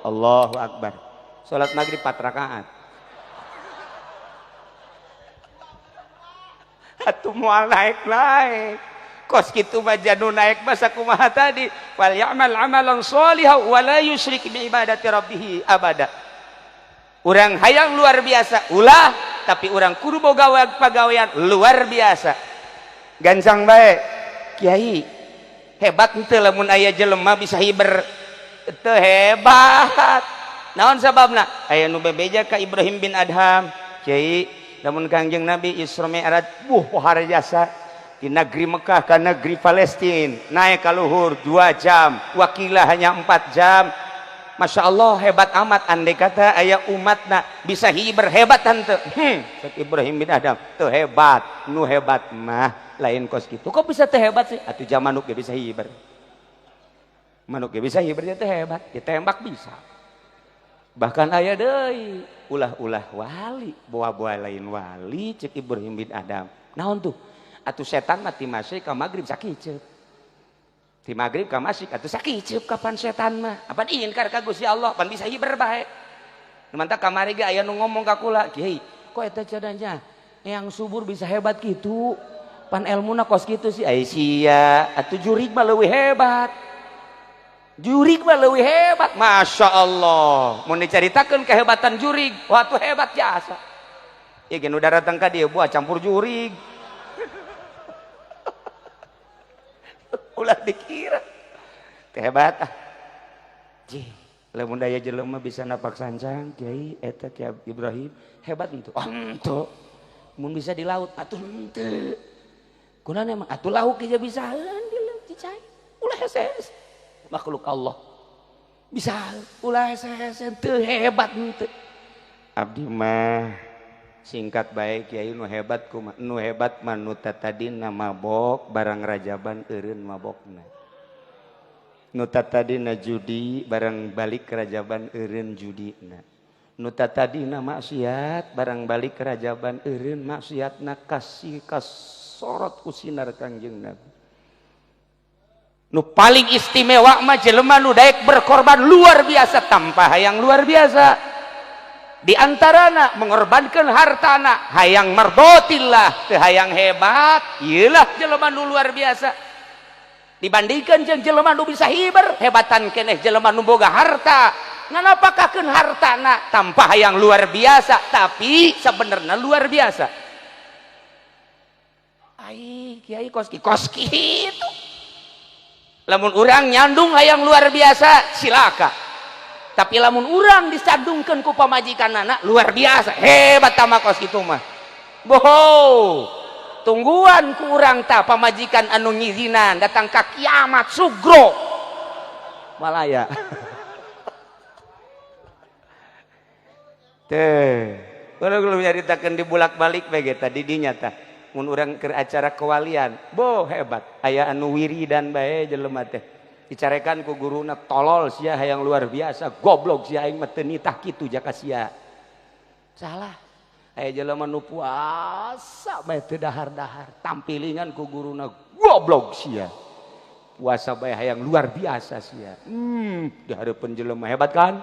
Allahu akbar. Salat maghrib 4 rakaat atuh moal naik-naik. Kos kitu baca nu naik masa kumaha tadi wal ya'mal amalan sholihan wa la yusyrik bi ibadati rabbih abada. Urang hayang luar biasa ulah tapi urang kudu boga pagawean luar biasa. Gancang bae Kiai hebat henteu lamun aya jelema bisa hiber teu hebat. Naon sababna? Aya nu bebeja ka Ibrahim bin Adham. Kiai lamun Kangjeng Nabi Isra Mi'raj pohara jasa di negeri Mekah ke negeri Palestina naik ke luhur 2 jam, wakilah hanya 4 jam. Masya Allah hebat amat. Andai kata ayah umatna bisa hiber hebat tante Ibrahim bin Adam tuh hebat. Nu hebat mah lain kos gitu. Kok bisa teh hebat sih? Atuh jam manuk bisa hiber, manuk bisa hiber teh hebat, ya tembak bisa. Bahkan ayah deui ulah-ulah wali bawa-bawa lain wali cek Ibrahim bin Adam. Naon tuh? Atuh setan mati masih ka maghrib sakiceup, ti maghrib ka masih atuh sakiceup kapan setan mah apan ingkar ka Gusti Allah pan bisa hiber bae. Mantap kamari ge aya nu ngomong ka kula, Kiai kok eta cadanya yang subur bisa hebat gitu pan elmuna kos gitu sih. Ai sia atuh jurig mah leuwih hebat, jurig mah leuwih hebat. Masya Allah mun dicaritakeun kehebatan jurig wah atuh hebat jasa. Ieu ge nu datang ka dieu buah campur jurig ulah dikira hebat Ji lamun daya jelema bisa napak sancang Kiai eta Kiai Ibrahim hebat itu atuh mun bisa di laut atuh henteu kunaon emang atuh lauk aja bisa di laut dicai ulah heses makhluk Allah bisa ulah heses henteu hebat henteu abdi mah singkat baik Kiai nu hebat kumaha nu hebat mah nu tatadina mabok barang rajaban eureun mabokna, nu tatadina judi barang balik kerajaban eureun judina, nu tatadina maksiat barang balik kerajaban eureun maksiatna kasih kasorot ku sinar Kangjeng Nabi. Nu paling istimewa mah jelema nu daek berkorban luar biasa tanpa hayang luar biasa. Di antarana mengorbankan hartana hayang mardotillah teu hayang hebat. Ieulah jelema nu luar biasa dibandingkan jeung jelema nu bisa hiber hebatan keneh jelema nu boga harta nganapakakeun hartana tanpa hayang luar biasa tapi sebenarnya luar biasa. Ai Kiai koski itu lamun urang nyandung hayang luar biasa silaka. Tapi lamun urang disadungkeun ku pamajikanana luar biasa hebat tama kos kitu mah. Boho tungguan ku urang tah pamajikan anu ngizinan datang ka kiamat sugro malaya. Teh kalau nyaritakeun dibulak-balik bae ge tadi dinya tah mun urang keur acara kewalian boh hebat aya anu wiridan bae jelema teh dicarekan ku guruna tolol sia hayang luar biasa goblok sia aing mah teu nitah kitu jaka sia salah aya jelema nu puasa bae teu dahar-dahar tampilingan ku guruna goblok sia puasa bae hayang luar biasa sia di hareupeun jelema hebat kan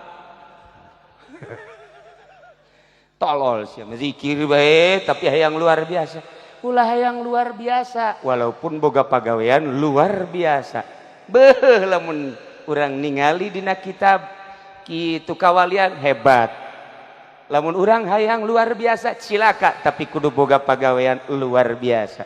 tolol sia zikir bae tapi hayang luar biasa ulah yang luar biasa walaupun boga pagawean luar biasa beuh lamun urang ningali dina kitab kitu kawalian hebat lamun urang hayang luar biasa cilaka tapi kudu boga pagawean luar biasa.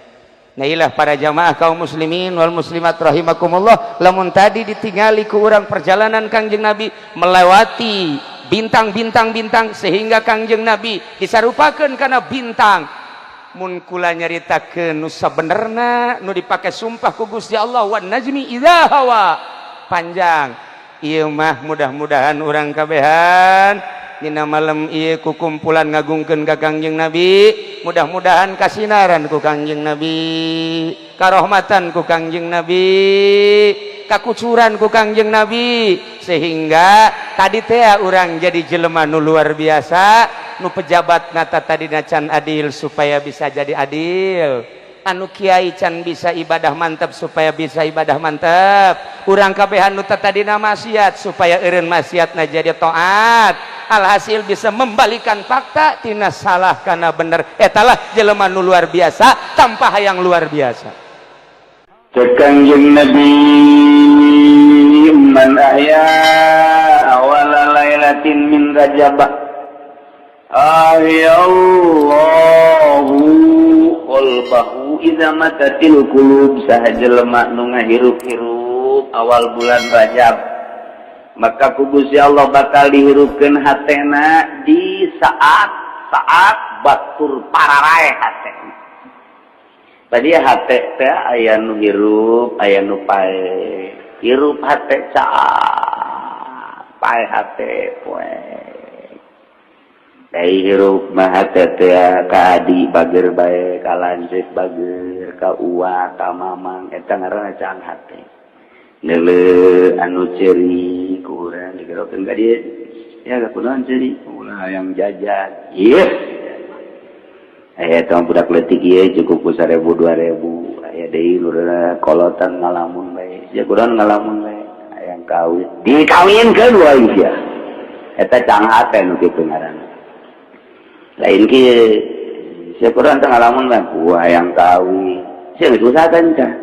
Nah ilah para jamaah kaum muslimin wal muslimat rahimakumullah, lamun tadi ditingali ku urang perjalanan Kangjeng Nabi melewati bintang-bintang sehingga Kangjeng Nabi disarupakeun kana bintang. Mun kula nyaritakeun nu sabenerna nu dipake sumpah ku Gusti Allah wan najmi idza hawa panjang. Ieu mah mudah-mudahan urang kabehan dina malam ieu ku kumpulan ngagungkeun ka Kangjeng Nabi, mudah-mudahan kasinaran ku Kangjeng Nabi, karahmatan ku Kangjeng Nabi, kakucuran ku Kangjeng Nabi, sehingga tadi teh urang jadi jelema nu luar biasa, nu pejabat nata tadi can adil supaya bisa jadi adil, anu kiai can bisa ibadah mantap supaya bisa ibadah mantap, urang kabehan nu tadina maksiat supaya eureun maksiatna jadi taat. Alhasil bisa membalikan fakta tina salah kana bener. Etalah jelema nu luar biasa tanpa hayang luar biasa. Kangjeng Nabi man ahya awala lailatin min Rajab ahyallahu qalbahu idza matatil qulub sahajelema nu ngahirup-hirup awal bulan Rajab maka ku Gusti Allah bakal dihirupkeun hatena di saat batur pararae hatena. Tadi hate teh aya nu hirup, aya nu pae. Hirup hate caa, pae hate poe. Dai hirup mah hate teh ka adi bager bae, ka lanceuk bager, ka uwa, ka mamang eta ngaranna can hate. Nele anu ceri kurang digerokeun ka dieu ya ka kunaon ceri ulah yang jajan ieu aya tong budak leutik ieu cukup ku 1000 2000 aya deui lurana kolotan ngalamun bae sia kunaon ngalamun bae hayang kawin dikawinkeun wae sia eta cang hate nu kitu ngaranna lain kieu sia kunaon teh ngalamun bae ku hayang kawin sia geus usahakeun tah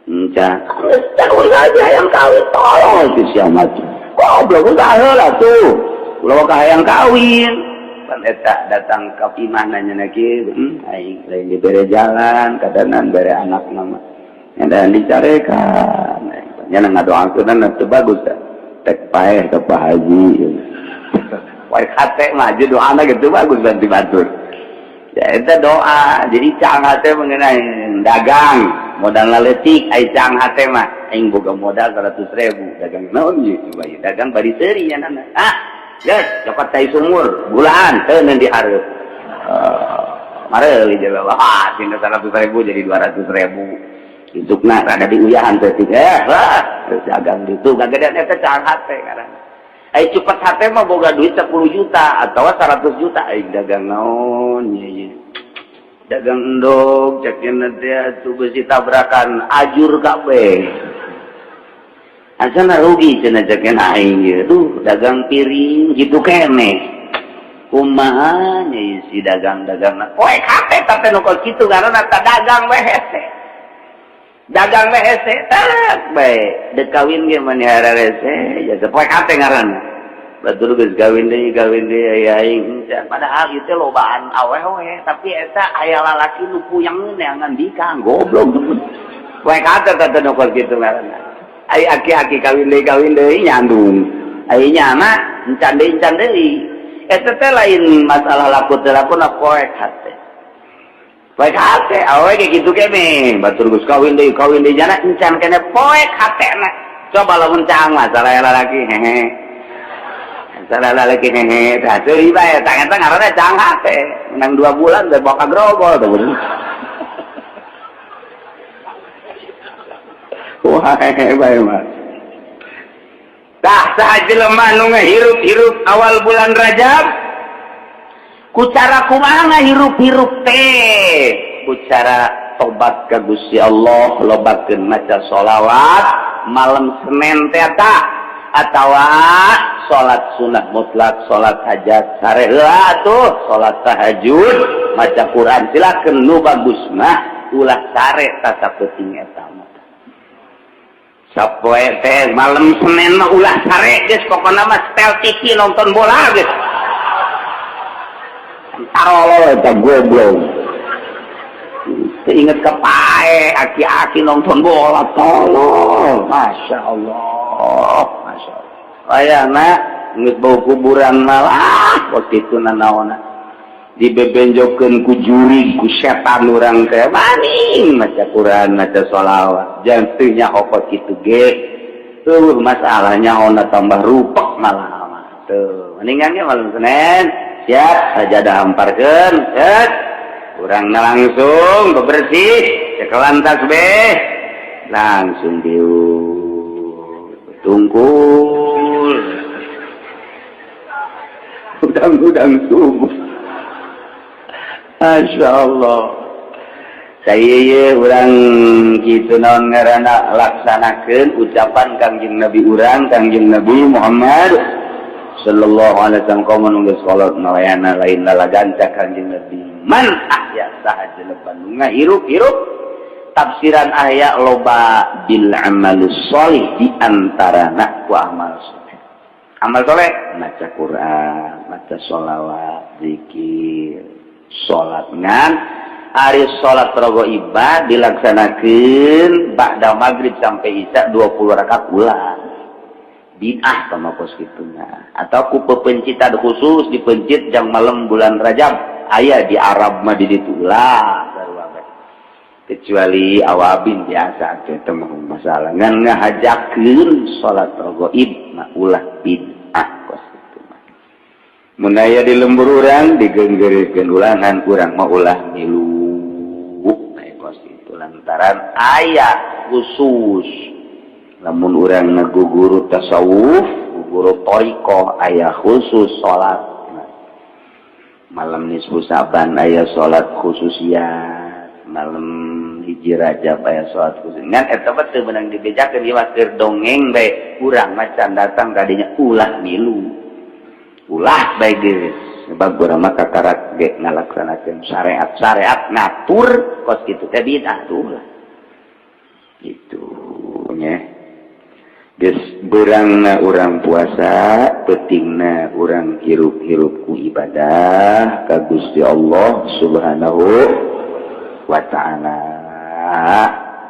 enca saja yang kawin tolong itu siamat goblok udah heula tuh ulah ka hayang kawin pan eta datang ka imah nanya kieu aing lain dibere jalan kadanan bere anak mama dan dicarekan nya ngadoakeun teh bagus tek paeh ka Pak Haji wae hate mah doana gitu bagus bantu batur ya eta doa jadi cang hate mengenai dagang modal leutik ai cang hate mah aing boga modal 100.000 dagang naon ieu coba ieu dagang bari seuri nya nana geus cokot tai sumur bulan teu neun dihareup mareuh jawa tina 100.000 jadi 200.000 hitukna rada diuyahan teh terus dagang ditu gagedean eta cang hate ngaranna ai cepet hate mah boga duit 10 juta atau 100 juta aing dagang naon ieu dagang endog cekeun teh atuh geus ditabrakan ajur kabeh asana rugi cenah cekeun aing ieu duh dagang piring gitu keneh kumaha nya si dagang-dagangna poe hate tapi nu kok kitu karena ta dagang we hese dagang we hese tak bae deuk kawin ge manehara hese ya poe hate ngaranna batur geus gawin deui aya aing padahal ieu teh lobaan awewe tapi eta aya lalaki nu puyang neangan dikang goblok poe hate teh nu kok kitu ngaranna ai aki-aki kawin deui nyandung ai nyana encan deui eta teh lain masalah laku teh lakuna poe hate awe ge kitu keneh batur geus kawin deui jana encan keneh poe hatena coba lamun cang masalah lalaki hehe salah lalaki hehe tah teu bae tah eta ngaranna cang hate menang 2 bulan teh bawa ka grogol teh bener wah hehe bae mah tah sajelema nu ngahirup-hirup awal bulan Rajab ku cara kumaha ngahirup-hirup teh ku cara tobat ka Gusti Allah lobakeun maca sholawat malam Senin teh eta atawa salat sunat mutlak, salat hajat sare heula atuh, salat tahajud, maca Quran silakeun nu bagus mah ulah sare tasa penting eta mah. Sapoe teh malam Senin mah ulah sare geus pokona mah setel TV nonton bola geus. Tarolo eta goblok. Ingat ke pae aki-aki nonton bola tolong. Masya Allah, Masya Allah. Ayana ngeus bau kuburan malah waktu itu nanaona dibebenjokeun ku juri ku setan urang teh maning maca Quran maca sholawat jangan teu nyaho kitu ge masalahnya ona tambah rupek malah tuh mendingan ge malam Senin siap sajadah hamparkeun set urang langsung bebersih cekelan tasbih langsung diu tungkul udang-udang subuh. Masya Allah saya orang gitu naon ngaranna laksanakeun ucapan kangjeng Nabi urang kangjeng Nabi Muhammad sallallahu alaihi wasallam kaum nunggu salat malayana lain lalaganca kangjeng Nabi man ahya sahaja lepan ngahirup-hirup tafsiran aya loba bil amalus sholih di antarana ku amal soleh. Amal soleh maca Quran, maca sholawat, zikir salat ngan ari salat rogoibah dilaksanakeun ba'da maghrib sampai isya 20 rakaat ulang bid'ah sama kos kituna atau ku pepencitan khusus dipencit jang malam bulan Rajab aya di Arab mah di ditu ulah kecuali awabin biasa teh teh masalah ngan ngahajakeun salat rogoib mah ulah bid'ah kos mun aya di lembur urang digenggeurkeun ulangan urang mah ulah milu kos itu lantaran aya khusus lamun urang ngaguguru tasawuf guguru thariqah aya khusus salat malam nisfu Saban aya salat khususiyat malam hiji Rajab aya salat khusus ngan eta mah teu meunang dibejakeun ieu mah keur dongeng bae urang mah can datang kadinya ulah milu ulah baik geus sebab urang mah kakarak ge ngalaksanakeun syariat ngatur kos kitu teh bid'ah tuh ulah gitu nya geus beurangna urang puasa pentingna urang hirup-hirup ku ibadah ka Gusti Allah Subhanahu wa taala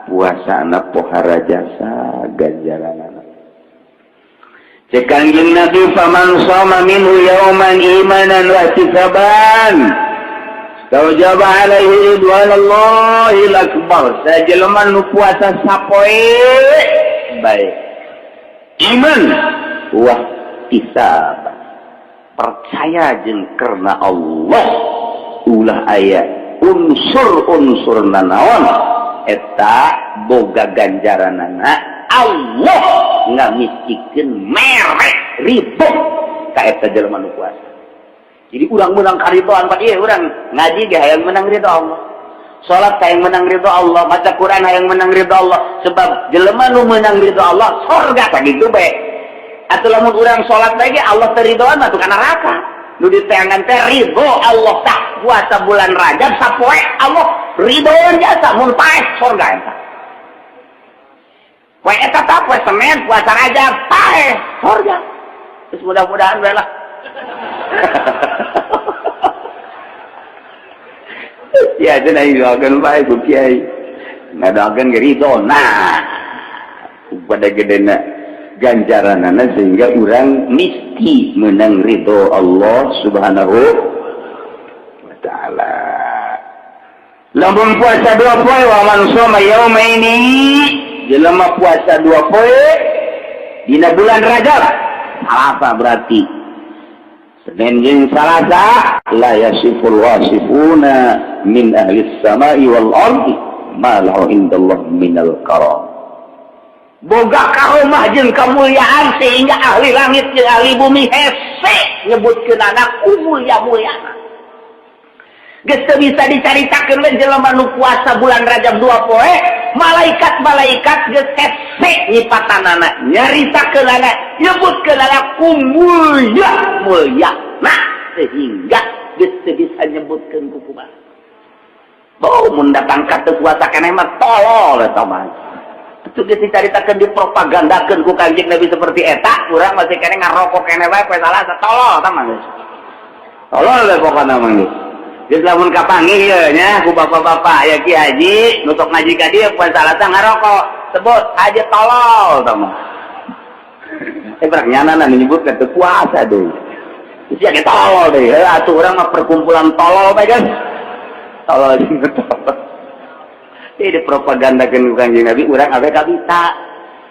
puasana pohara jasa ganjaranna cek kanjeng Nabi faman shoma minhu yauman imanan wa ihtisaban tawjaba alaihi ridwanallahil akbar sajelema nu puasa sapoe bae iman wa ihtisaban percaya jeung karena Allah ulah aya unsur-unsur nanaon eta boga ganjaranana Allah ngamistikeun merek ribu ka eta jelema nu puasa. Jadi urang menang karidoan pak ieu urang ngaji ge hayang menang ridho Allah. Salat hayang menang ridho Allah, maca Quran hayang menang ridho Allah sebab jelema nu menang ridho Allah surga tah kitu bae. Atuh lamun urang salat bae ge Allah teh ridhoan mah kana neraka. Nu diteangan teh ridho Allah tah puasa bulan Rajab sapoe Allah ridhoan jasa mun paeh surga eta. Poe eta tah poe Senin puasa Rajab paeh surga. Terus mudah-mudahan bae lah. Ya cenah doakeun bae ku kiai. Ngadakeun ge ridho nah. Pada gedena ganjaranana sehingga urang mesti menang ridho Allah Subhanahu wa taala. Lamun puasa 2 poe wa man shoma yaumaini jelema puasa 2 poe dina bulan Rajab apa berarti Senin jeung Salasa la yasiful wasifuna min ahli samai wal ardi ma lahu indallah minal karam boga karomah jeung kamuliaan sehingga ahli langit jeung ahli bumi hese nyebutkeun anak mulia-muliana geus teu bisa dicaritakeun we jelema nu puasa bulan Rajab 2 poe malaikat-malaikat geus hese nyipatanana nyaritakeun anak nyebutkeun anak mulya nah sehingga geus bisa nyebutkeun ku kumaha mun datang ka teu kuasa keneh mah tolol eta mah itu geus dicaritakeun dipropagandakeun ku Kanjeng Nabi seperti eta urang masih keneh ngarokok keneh wae poe salah tolol eta mah geus tolol we pokona mah geus geus lamun kapanggih ieu nya ku bapak-bapak aya Ki Haji nu sok ngaji ka dieu poe salah ngarokok sebut haji tolol eta mah berak nyanana menyebutkeun teu kuasa deui sia ge tolol deui atuh urang mah perkumpulan tolol bae kan tolol ini dipropagandakeun ku Kanjeng Nabi urang awe kabita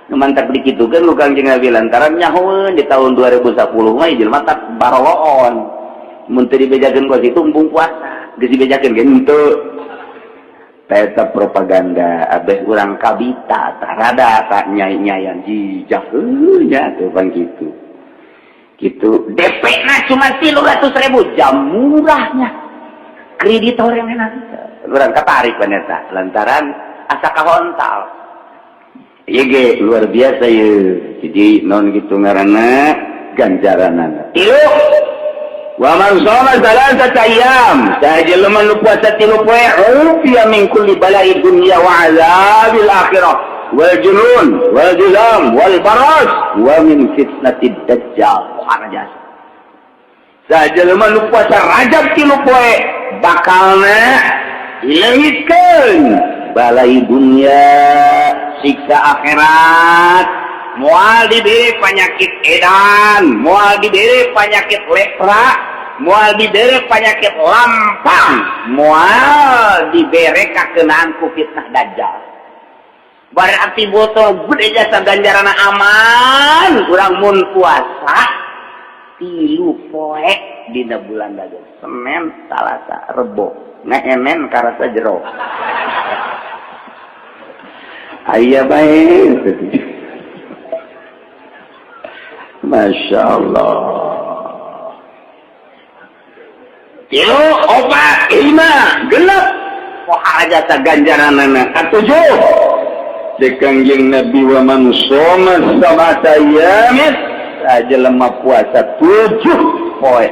nu mantap dikitukeun ku Kanjeng Nabi lantaran nyahoeun di tahun 2010 mah jelema tak baroloon mun teu dibejakeun ku situ embung puasa geus dibejakeun ge henteu eta propaganda abeh urang kabita tarada tak nyai-nyayan jijah nya teh pan kitu kitu DP-na cuma 300.000 jam murahnya kreditor yang enak urang katarik paneta lantaran asa kahontal ieu ge luar biasa ieu jadi non kitu ngaranna ganjaranana tilu wa man shoma salasata ayyam sajelema nu puasa 3 poe ufiya min kulli bala'i dunya wa 'adzabil akhirah wal junun wal juzam wal baras wa min fitnatid dajjal harajas sajelema nu puasa Rajab 3 poe bakalna hilangkeun balai dunia siksa akhirat moal diberi penyakit edan moal diberi penyakit lepra moal diberi penyakit lampang moal diberi kakenaan ku fitnah dajjal berarti botol gede jasa ganjarana aman urang mun puasa 3 poe dina bulan Rajab Senin Salasa Rebo ngaenen karasa jero aya bae Masya Allah tilu opat 5 genep poha jasa ganjaranana katujuh Kanjeng Nabi wa man shoma sab'ata ayyamin sajelema puasa 7 poe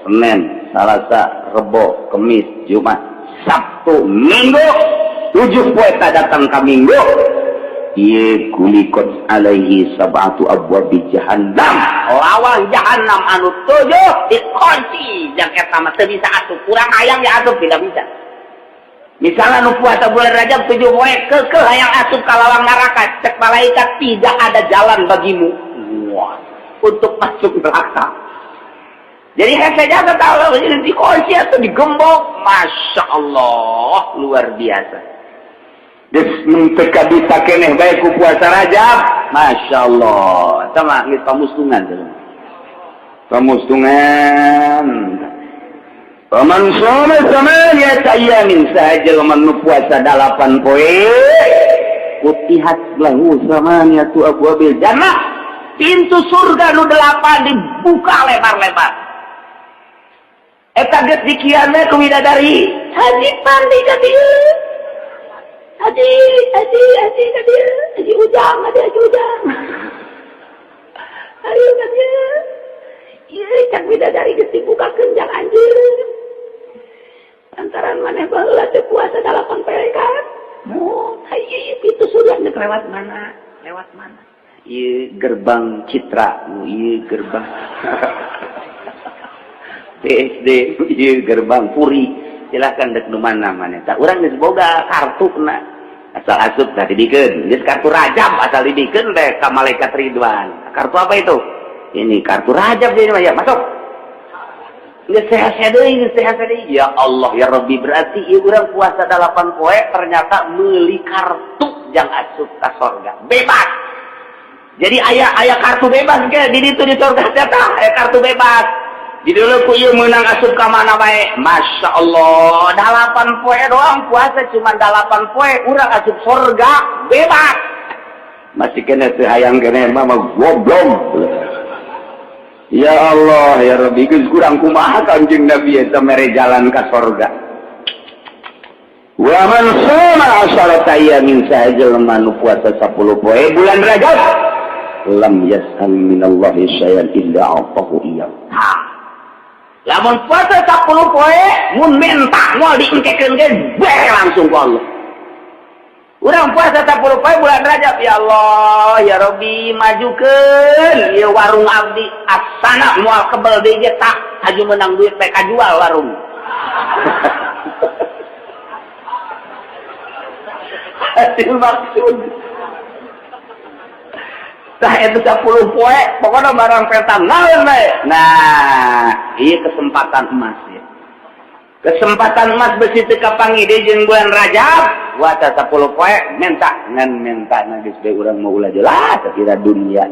Senin Salasa, Rebo, Kemis, Jumat, Sabtu, Minggu 7 poe tak datang ka Minggu ieu kulikot alaihi sab'atu abwabi jahannam lawang jahannam anu 7 dikunci jang eta mah teu bisa atuh kurang hayang ya atuh tidak bisa misalnya nu puasa bulan Rajab 7 poe keukeuh hayang asup ka lawang neraka cek malaikat tidak ada jalan bagimu untuk masuk neraka. Jadi hese jaga tahu ini dikunci atau digembok, masya Allah luar biasa. Des menteka bisa keneh baik ku puasa Rajab, masya Allah. Sama ngis pamustungan tuh. Pamustungan. Paman shoma samaniyata ayyamin saja lamun nu puasa 8 poe. Kutihat lahu samaniyatu abwabil jannah. Pintu surga nu 8 dibuka lebar-lebar. Eta geus dikianna ku widadari. Haji pandi ka dieu. Haji ka dieu. Haji ujang, haji ujang. Ayo ka dieu. Ieu cak widadari geus dibukakeun jang anjeun. Lantaran maneh baheula teu puasa 8 poe kan. Oh, ieu pintu surga nek lewat mana? Lewat mana? Ieu gerbang Citra, ieu gerbang PSD, ieu gerbang Puri. Silakan dek nu mana maneh. Tah urang geus boga kartuna. Asal asup tah didikeun. Geus kartu Rajab asal didikeun teh ka malaikat Ridwan. Kartu apa itu? Ini kartu Rajab jadi mah ya, masuk. Geus sehat-sehat deui, geus sehat deui. Ya Allah ya Rabbi, berarti ieu urang puasa 8 poe ternyata meuli kartu jang asup ka surga. Bebas. Jadi aya kartu bebas ke di ditu di surga teh aya kartu bebas. Jadi dulu ku ieu meunang asup ka mana bae. Masya Allah, 8 poe doang puasa cuma 8 poe urang asup surga bebas. Masih kena teu hayang keneh mah goblok. Ya Allah ya Rabbi, geus kurang kumaha Kanjeng Nabi eta mere jalan ka surga. Wa man shoma 'asharata ayyamin sajelma nu puasa 10 poe bulan Rajab lam yas'al minallahi syai'an illa atahu iyyahu. Lamun puasa 10 poe mun minta moal diengkekeun ge bae langsung ku Allah. Urang puasa 10 poe bulan Rajab, ya Allah ya Rabbi majukeun ieu warung abdi asana moal kebel deui ge tak aju menang duit bae kajual warung. Hasil maksud tah itu 10 poe pokoknya barang petan naon bae. Nah ieu kesempatan emas ya. Kesempatan emas besi teu kapangide jeung bulan Rajab puasa 10 poe minta ngan minta geus bae urang mau ulah jelas kira dunia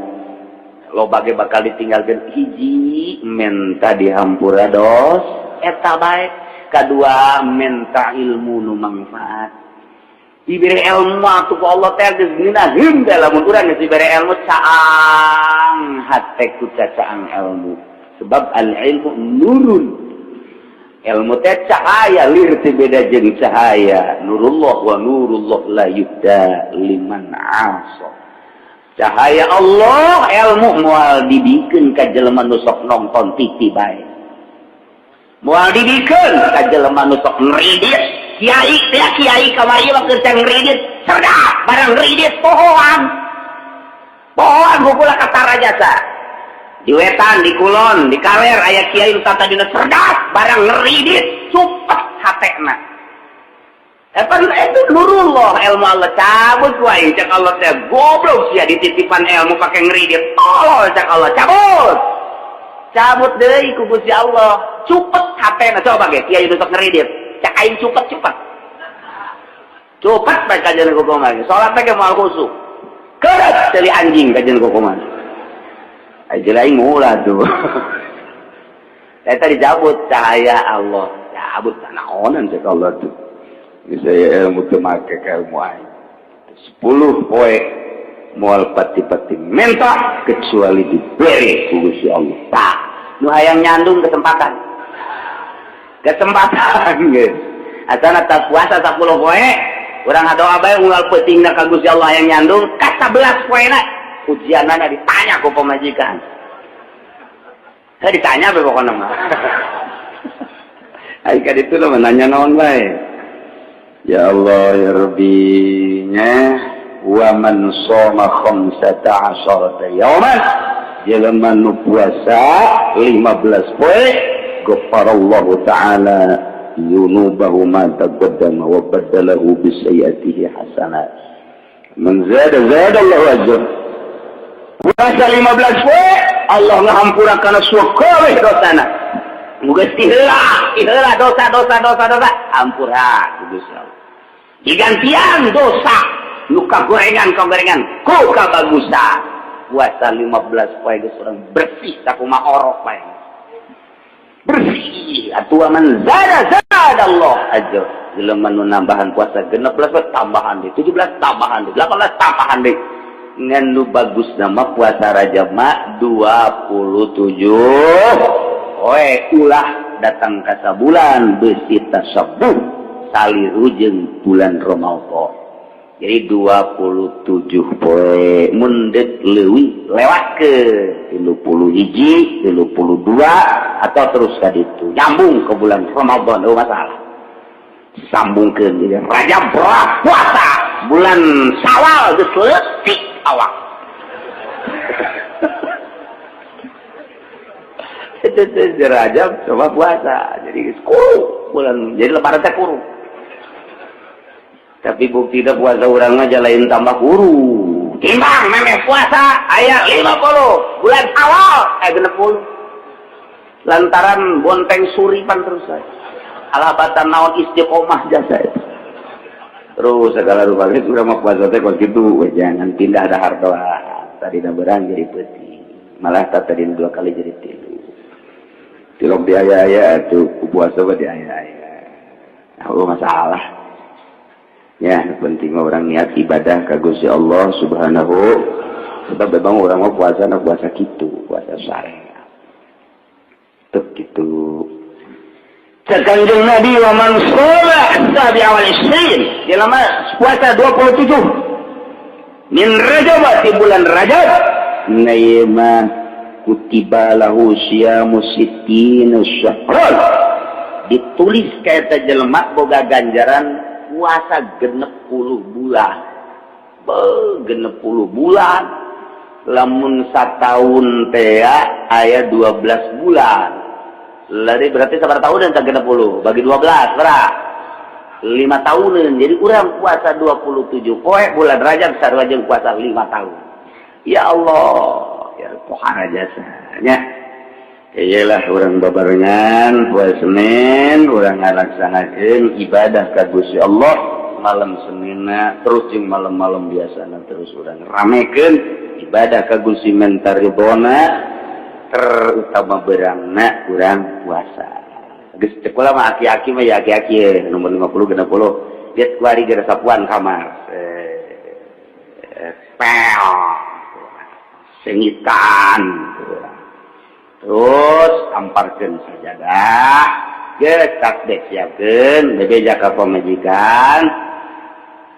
loba ge bakal ditinggalkeun hiji minta dihampura dos eta bae kadua minta ilmu nu manfaat. Diberi ilmu atuh ku Allah teh geus ngeunaheun da lamun urang geus diberi ilmu caang hate ku caang ilmu. Sebab al ilmu nurun. Ilmu teh cahaya lir teh beda jeung cahaya. Nurullah wa nurullah la yudda liman 'asa. Cahaya Allah ilmu moal dibikeun ka jelema nu sok nonton TV bae. Moal dibikeun ka jelema nu sok ngridit. Kiai kamari waktu teh ngridit cerdas barang ngridit pohoan hukula kata rajasa di wetan di kulon di kaler aya kiai nu tata dina cerdas barang ngridit supet hatena eta itu nurullah ilmu Allah cabut wae cak Allah teh goblok sia dititipan ilmu pake ngridit tolol cak Allah cabut deui ku Gusti Allah supet hatena coba ge kiai nu sok ngridit cak aing cepet bae kajian kokoman salat teh moal khusuk keureut teli anjing kajian kokoman aja lain ngulah tuh eta dijabut cahaya Allah cabut naonan cek Allah tuh saya ilmu teu make ka ilmu aing 10 poe moal pati-pati minta kecuali diberi ku Gusti Allah tah nu hayang nyandung kesempatan geus asana tak puasa 10 poe urang ngadoa bae unggal peutingna ka Gusti Allah yang nyandung ka 11 poena ujianana ditanya ku pamajikan ditanya bae pokona mah ai ka ditu mah nanya naon bae ya Allah ya Rabbi nya wa man shoma 15 yauman jelema nu puasa 15 poe Ghafarallahu ta'ala yunubahu ma taqaddama wa badalahu bisayatihi hasanat man zada Allahu ajr puasa 15 poe Allah ngahampurakan kabeh dosana muga iheula dosa hampura Gusti Allah digantian dosa nu kagorengan ku kabagusan puasa 15 poe geus urang bersih sakumaha orok bae bersih atuh man zada Allah ajr jelema nu nambahan puasa 16 tambahan deui 17 tambahan deui 18 tambahan deui ngan nu bagus nama puasa Rajab mah 27 oe ulah datang ka sabulan beusi tasabuh saliru jeung bulan Ramadan jadi 27 poe mun deuk leuwih lewat ke 31 32 atau terus ka ditu nyambung ke bulan Ramadan oh masalah sambungkeun jadi Rajab puasa bulan Syawal geus leutik awak itu Rajab coba puasa jadi kurung bulan jadi lebaran teh kurung tapi bukti dah puasa orang aja lain tambah kuru timbang memeh puasa aya 50 bulan awal 60 lantaran bonteng suripan terus saya alabatan naon istiqomah jasa itu terus segala rupa itu udah mau puasa teh kok gitu jangan pindah dahar doa tadi berang jadi peti malah tadi 2 kali jadi 3 tilok biaya tuh puasa di ayah oh masalah ya penting orang niat ibadah ka Gusti Allah Subhanahu sebab memang orang mau puasa na puasa kitu puasa syariat tep kitu Kanjeng Nabi wa man shalla sabi awal isrin jelema puasa 27 min Rajab di bulan Rajab nayma kutiba lahu syiamu sittina syahran ditulis kaita jelema boga ganjaran puasa 60 bulan genep 10 bulan lamun sataun teh aya 12 bulan lari berarti sabar tahun dan 60 bagi 12 berapa 5 tahunan jadi kurang puasa 27 poe bulan Rajab sarua jeung puasa 5 tahun ya Allah ya pohara jasanya iyalah urang babarengan poe Senin urang ngalaksanakeun ibadah ka Gusti Allah malam Seninna terus jeung malam-malam biasana terus urang ramekeun ibadah ka Gusti Mentaribona terutama berangna kurang puasa geus cek mah aki-aki mah ya aki-aki nomor 50 60 dia kuari gara sapuan kamar pel sengitan terus amparkeun sajadah geus tasbih siapkeun bebeja ka pamajikan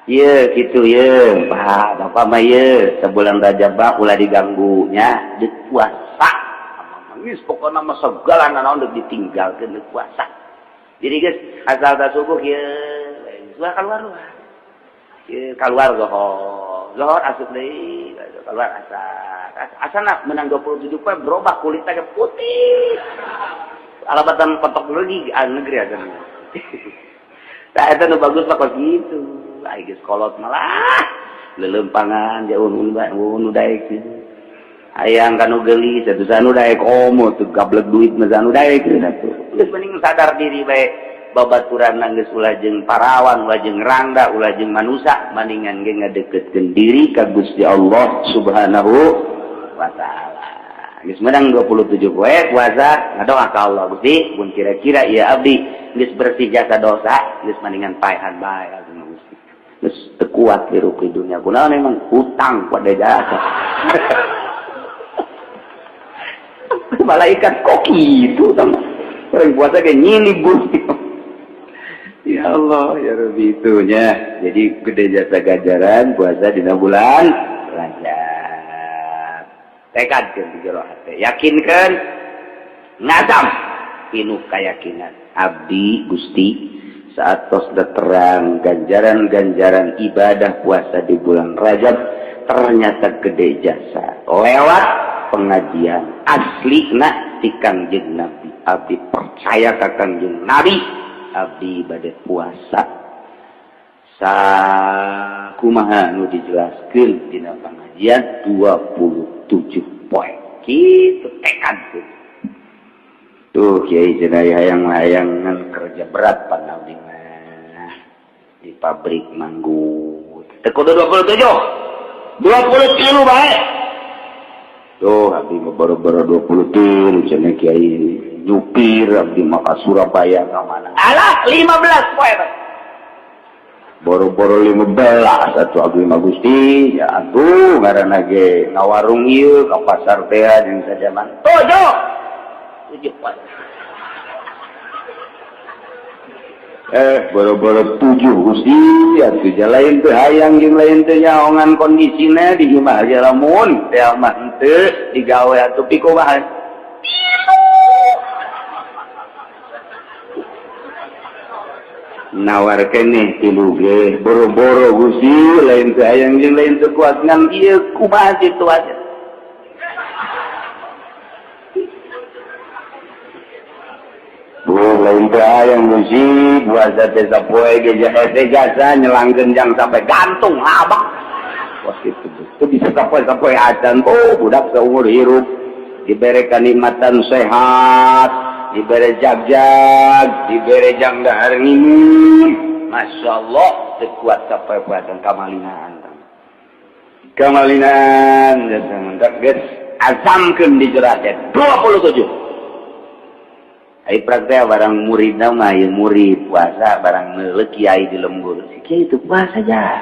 ieu kitu ieu bapak mah ieu sebulan Rajab ulah diganggunya deuk puasa geus pokona mah segala naon deuk ditinggalkeun deuk puasa. Jadi geus asal da subuh ieu suah keluar luar. Ieu keluar zohor asup deui keluar asar. Asana menang 27 poe berubah kulit teh putih. Alabatan kotok lagi negeri aja. Tah eta nu bagus mah kok gitu. Ai geus kolot malah lelempangan jauh nu daek gitu. Hayang kanu geuli satu-sanu daek omo tuh gablek duit mah sanu daek atuh. Geus mending sadar diri bae babaturanna geus ulah jeung parawan, ulah jeung rangda, ulah jeung manusia, mendingan ge ngadeukeutkeun diri ka Gusti Allah Subhanahu wa taala. Geus menang 27 poe puasa ngadoa ka Allah Gusti, mun kira-kira ieu abdi geus bersih jasa dosa, geus mendingan paehan bae atuh Gusti. Geus teu kuat hirup di dunia kunaon memang hutang pada jasa. Malaikat kok gitu sama orang puasa kayak nyini Gusti. Ya Allah ya Rabbi itunya jadi gede jasa ganjaran puasa di bulan Rajab tekadkeun di jero hate yakinkeun ngazam pinuh kayakinan abdi Gusti saat tos terang ganjaran-ganjaran ibadah puasa di bulan Rajab ternyata gede jasa lewat pengajian asli na ti Kangjeng Nabi abdi percaya ka Kangjeng Nabi abdi bade puasa sakumaha nu dijelaskeun dina pengajian 27 poe kitu tekad tuh kiai cenah hayang-hayangan kerja berat panaudi mah di pabrik manggut teu kudu 27 bae. Tuh, abdi mah baru-baru 20 cenah kiai nyupir abdi mah ka Surabaya ka mana. Alah 15 poe. Baru-baru 15 atuh abdi mah Gusti, ya atuh ngaranna ge ngawarung ieu ka pasar teh jeung sajaman. Tujuh poe. Baru-baru 7 Gusti atuh lain teh hayang jeung lain teh nyaongan kondisina di imah aja lamun teh mah henteu digawe atuh piko bahan nawar keneh tilu ge boro-boro Gusti lain teh hayang jeung lain teh kuat ngan ieu kumaha situasi lain teh hayang Gusti puasa teh sapoe ge jasa nyelangkeun jang sampai gantung habak. Wah kitu teh bisa sapoe acan budak saumur hirup dibere kanikmatan sehat, dibere jag-jag, dibere jang dahar nginum. Masyaallah teu kuat sapoe puasa kamalinan. Kamalinan geus azamkeun di jerat 27. Ai praktek barang murid nama ya murid puasa barang neuleuh kiai di lembur. Si kiai itu puasa aja.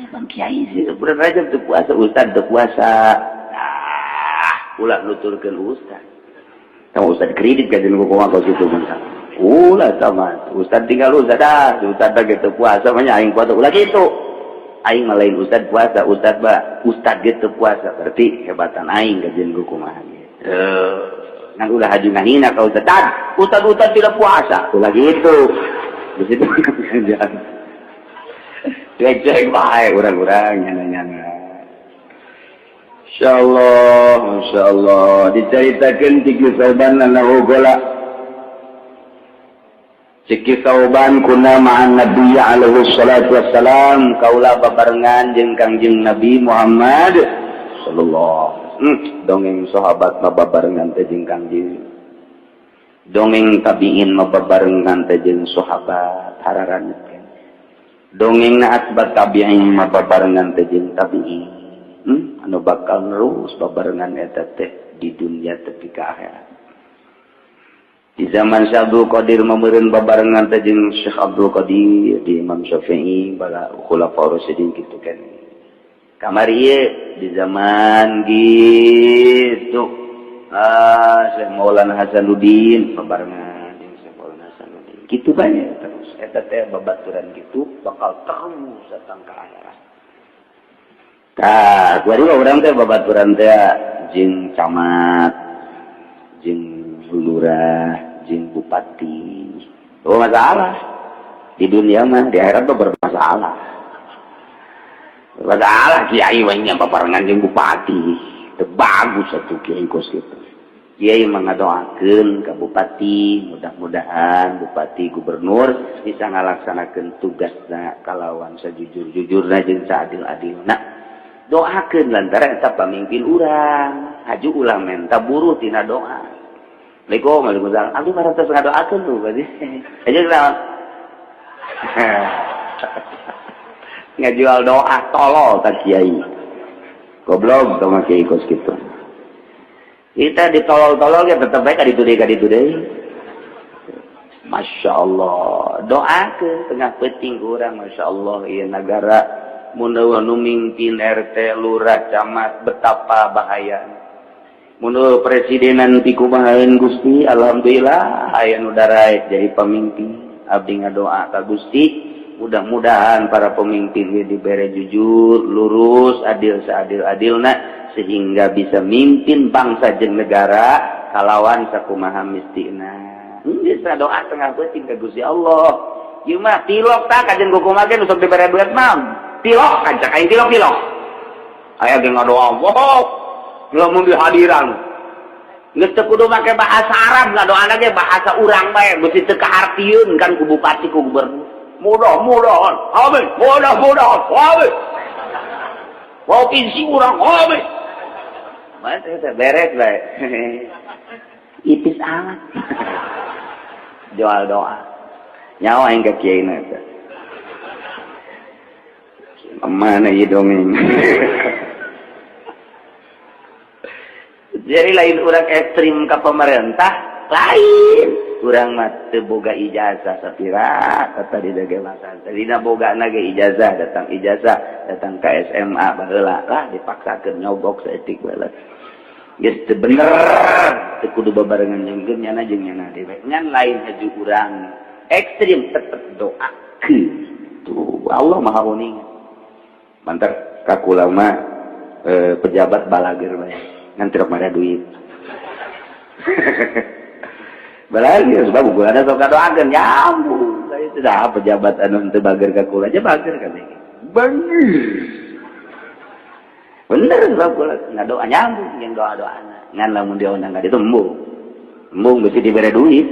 Bang kiai sih bulan Rajab itu puasa, ustaz itu puasa. Nah, ulah nuturkeun ustaz. Kamu ustaz kredit ka jeung kumaha kau situ bangsa. ulah sama ustad tinggal ustad ustad gitu puasa mah aing puasa ulah gitu aing mah lain ustad puasa ustad gitu puasa berarti hebatan aing kajian kumaha gitu ngan ulah haju ngahina ka ustad tidak puasa ulah gitu di situ jangan cek bae urang-urang nyana-nyana insyaallah diceritakeun ti kisauban nanaogola ciki sauban kuna ma'an Nabi alaihi salatu wassalam kaula babarengan jeung Kangjeng Nabi Muhammad sallallahu dongeng sahabat babarengan teh jeung Kangjeng dongeng tabiin babarengan teh jeung sahabat hararaneukeun dongeng na asbat tabiin babarengan teh jeung tabiin anu bakal terus babarengan eta teh di dunia tepi ka akhirat di zaman Syekh Abdul Qadir mameureun babarengan teh jeung Syekh Abdul Qadir di Imam Syafi'i bala khulafaur rasyidin kitu kan kamari ieu di zaman gitu Syekh Maulana Hasanuddin babarengan jeung Syekh Maulana Hasanuddin kitu bae terus eta teh babaturan gitu bakal terus datang ka akhirat kuari urang teh babaturan teh jeung camat jeung lurah jeung bupati oh masalah di dunia mah di akhirat tuh bermasalah kiai we nya babarengan jeung bupati teu bagus atuh kiai kos kitu kiai mah ngadoakeun ka bupati mudah-mudahan bupati gubernur bisa ngalaksanakeun tugasna kalawan sajujur-jujurna jeung saadil-adilna doakeun lantaran eta pamimpin urang haju ulah menta buru tina doa Waalaikumsalam aduh marantos ngadoakeun tuh berarti aja naon ngajual doa tolol ka kiai goblok sama kiai kos kitu kita ditolol-tolol ge tetep bae ka ditu deui masyaallah doakeun tengah peuting urang masyaallah ieu nagara mun nu mimpin RT lurah camat betapa bahaya mun presidenan ti kumahaeun Gusti alhamdulillah aya nu daraek jadi pemimpin abdi ngadoa ka Gusti mudah-mudahan para pemimpin dibere jujur lurus adil seadil-adilna sehingga bisa mimpin bangsa jeung negara kalawan sakumaha mistina bisa doa tengah peuting ka Gusti Allah ieu mah tilok tah kajen kumaha ge nu sok dibere duit mah tilok aja kain tilok aya ge ngadoa wow lamun di hadiran geus teu kudu make bahasa Arab ngadoana ge bahasa urang bae beusi teu kahartieun kan ku bupati ku gubernur mudah-mudahan amin mudah-mudahan amin provinsi urang amin mah teh beres bae ipis amat jual doa nyawa aing ka kiai na teh mana ya dongeng jadi lain orang ekstrim ke pemerintah lain orang mah teu boga ijazah sapira kata di dage masan dina boga nage ijazah datang ke SMA baheula lah dipaksakeun nyogok saeutik bae geus teu bener teu kudu babarengan jeung nyana dewe ngan lain haju urang ekstrim tetep doakeun tuh Allah Maha Uning mantar kakula mah pejabat balager bae ngan teu mara duit balager sebab gulana sok kadoakeun nyambung saya teh pejabat anu teu bager kakula aja bager kan iki bener sebab kula ngadoa nyambung jeung doa-doana ngan lamun diundang ka ditu embung beusi dibere duit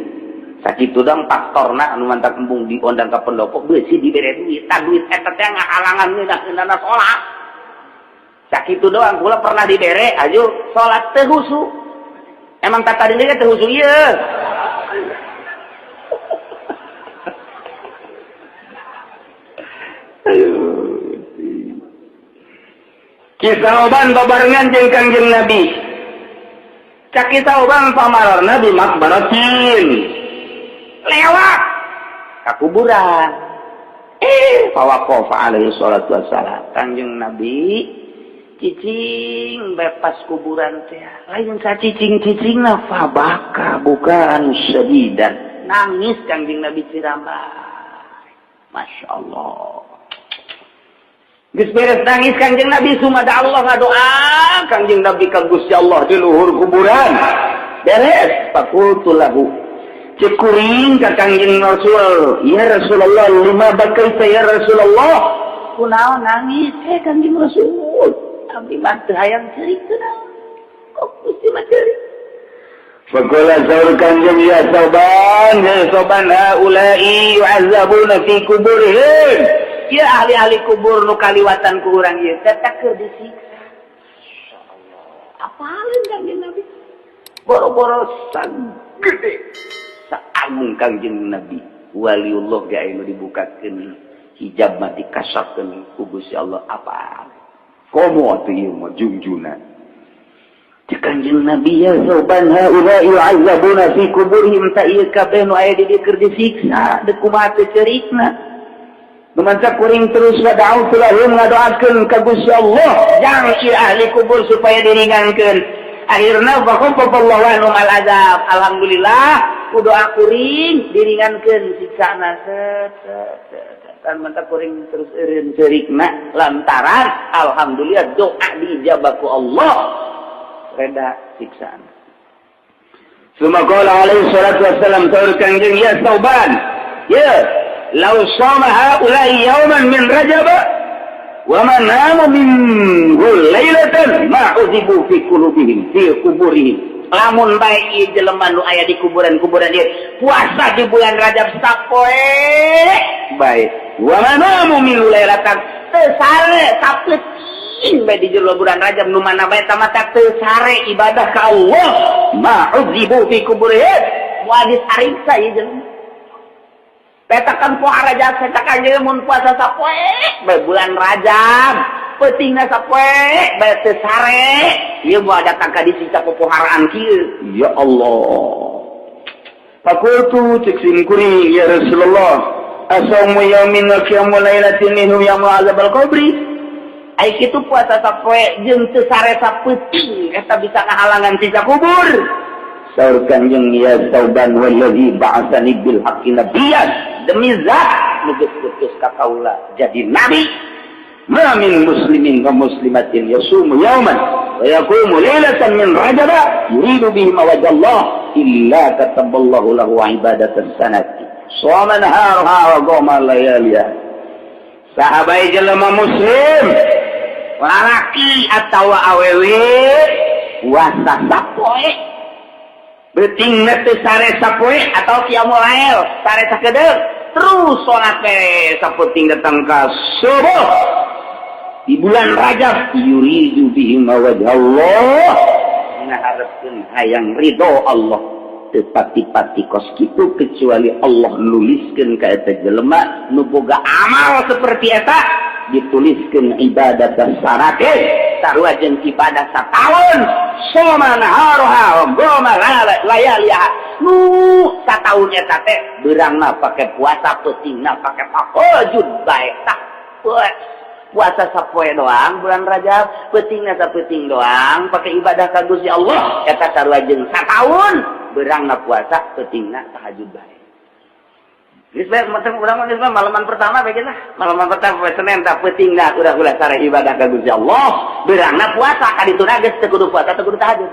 sakitu dong faktorna anu mantap embung diundang ka pendopo beusi dibere duit tah duit eta teh ngahalangan ngeunana salat sakitu doang kula pernah dibere aju salat teu husu emang tata diri teh teu husu ieu kisah oban babarengan jeung Kangjeng Nabi cak kisah oban pamararna di makbaratin lewat ke kuburan fawaqafa alaihi salatu wassalam Kangjeng Nabi cicing bepas kuburan teh lain sa cicing-cicingna fabaka bukan sedidan nangis Kangjeng Nabi Cirambay. Masya Allah. Geus beres nangis Kangjeng Nabi sumada Allah ngadoa Kangjeng Nabi ka Gusti Allah di luhur kuburan. Beres faqultu lahu. Cek kuring ka Kangjeng Rasul, "Ya Rasulullah, lima bakaita ya Rasulullah?" Kunaon nangis Kangjeng Rasul? Abdi mah teu hayang ceurik teu naon. Kok Gusti mah ceurik? Faqala saur Kangjeng ya Sauban haula'i yu'azzabuna fi kuburihim. Ya ahli-ahli kubur nu kaliwatan ku urang ieu teh keur disiksa. Masyaallah. Apalin Kangjeng Nabi? Boro-boro sagede, saagung Kangjeng Nabi. Waliullah ge anu dibukakeun hijab mah dikasapkeun ku Gusti Allah apa? Komo atuh ieu mah junjuna. Kangjeng Nabi ya Sauban haula yu'azzabuna fi kuburihim ta ieu kabeh nu aya di dieu keur disiksa deuk kumaha teu ceurikna. Numanca kuring terus wada'u lahum ngadoakeun ka Gusti Allah jang ieu ahli kubur supaya diringankeun. Akhirna faqafallahu anhum al-azab. Alhamdulillah ku doa kuring diringankeun siksana. Kan manta kuring terus eureun ceurikna lantaran alhamdulillah doa diijabah ku Allah. Reda siksaan. Sumaqala alaihi salatu wassalam saur Kangjeng ya Sauban, ya law shama haula'i yawman min Rajab wa man nama minhu lailatan ma uzibu fi qulubihim fi kuburihim. Lamun bae ieu jelema nu aya di kuburan-kuburan ieu puasa di bulan Rajab sapoe bae wa man nama minhu lailatan teu sare sapeuting bae di jero bulan Rajab nu mana bae tamata teu sare ibadah ka Allah ma uzibu fi kuburihim moal disariksa ieu jelema. Petakan poe Rajab petakan jeung mun puasa sapoe bae bulan Rajab peutingna sapoe bae teu sare ieu moal datang ka disiksa popoharaan kieu. Ya Allah. Faqultu cik kuring ya Rasulullah asamu yaumin wa qiyamul lailatin minhu yaumul azabal qabri. Ai kitu puasa sapoe jeung teu sare sapeuting eta bisa ngahalangan siksa kubur. Saur Kangjeng ya Sauban wallazi ba'atsani bil haqqi nabiyyan demi zat nu geus putus ka kaula jadi nabi. Ma min muslimin wa muslimatin yasumu yawman wa yaqumu lailatan min Rajab yuridu bihi wajhallah illa kataballahu lahu ibadatan sanati shoma naharha wa qama layaliha. Sahabai jelema muslim lalaki atawa awewe puasa sapoe beuting teu sare sapoe atau qiyamul lail sare sakedeuk terus salat teh sapeuting datang ka subuh di bulan Rajab yuridu bihi wajhallah ngaharepkeun hayang ridho Allah teu pati-pati kos kitu kecuali Allah nuliskeun ka eta jelema nu boga amal seperti eta dituliskeun ibadah sarate sarua jeung ibadah sataun shoma naharuha wa qama layaliha nu sataun eta teh beurangna pake puasa peutingna pake tahajud bae tah puasa sapoe doang bulan Rajab peutingna sapeuting doang pake ibadah ka Gusti Allah eta sarua jeung sataun beurangna puasa peutingna tahajud bae. Geus bae urang mah malaman pertama bae lah. Malaman pertama poe Senin tah peutingna ulah sare ibadah ka Gusti Allah, beurangna puasa ka dituna geus teu kudu puasa teu kudu tahajud.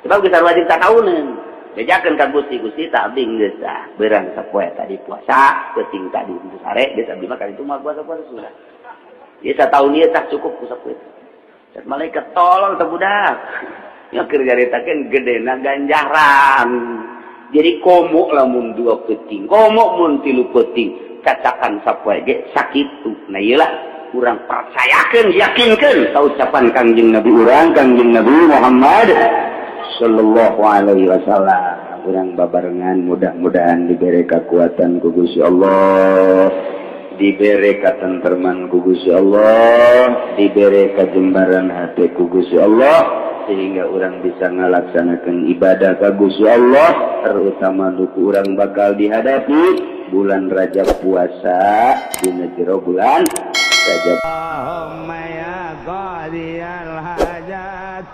Sebab geus wajib satauneun. Bejakeun ka Gusti tah abdi geus tah beurang sapoe tadi puasa, peuting tadi teu sare geus abdi mah ka ditu mah puasa-puasa sudah. Ieu sataun ieu tah cukup ku sapoe. Cek malaikat tolong teh budak. Ya keur jaritakeun gedena ganjaran. Jadi komo lamun dua peuting, komo mun tilu peuting, cacakan sapoe ge sakitu. Nah ieulah urang percayakeun, yakinkeun ka ucapan Kangjeng Nabi urang, Kangjeng Nabi Muhammad sallallahu alaihi wasallam. Urang babarengan mudah-mudahan diberi kekuatan ku Gusti Allah, diberi katentreman ku Gusti Allah, diberi kajembaran hati ku Gusti Allah, sehingga orang bisa melaksanakan ibadah ka Gusti Allah, terutama nuku orang bakal dihadapi bulan Rajab puasa dina jero bulan Rajab. Allahumma ya qadiyal hajat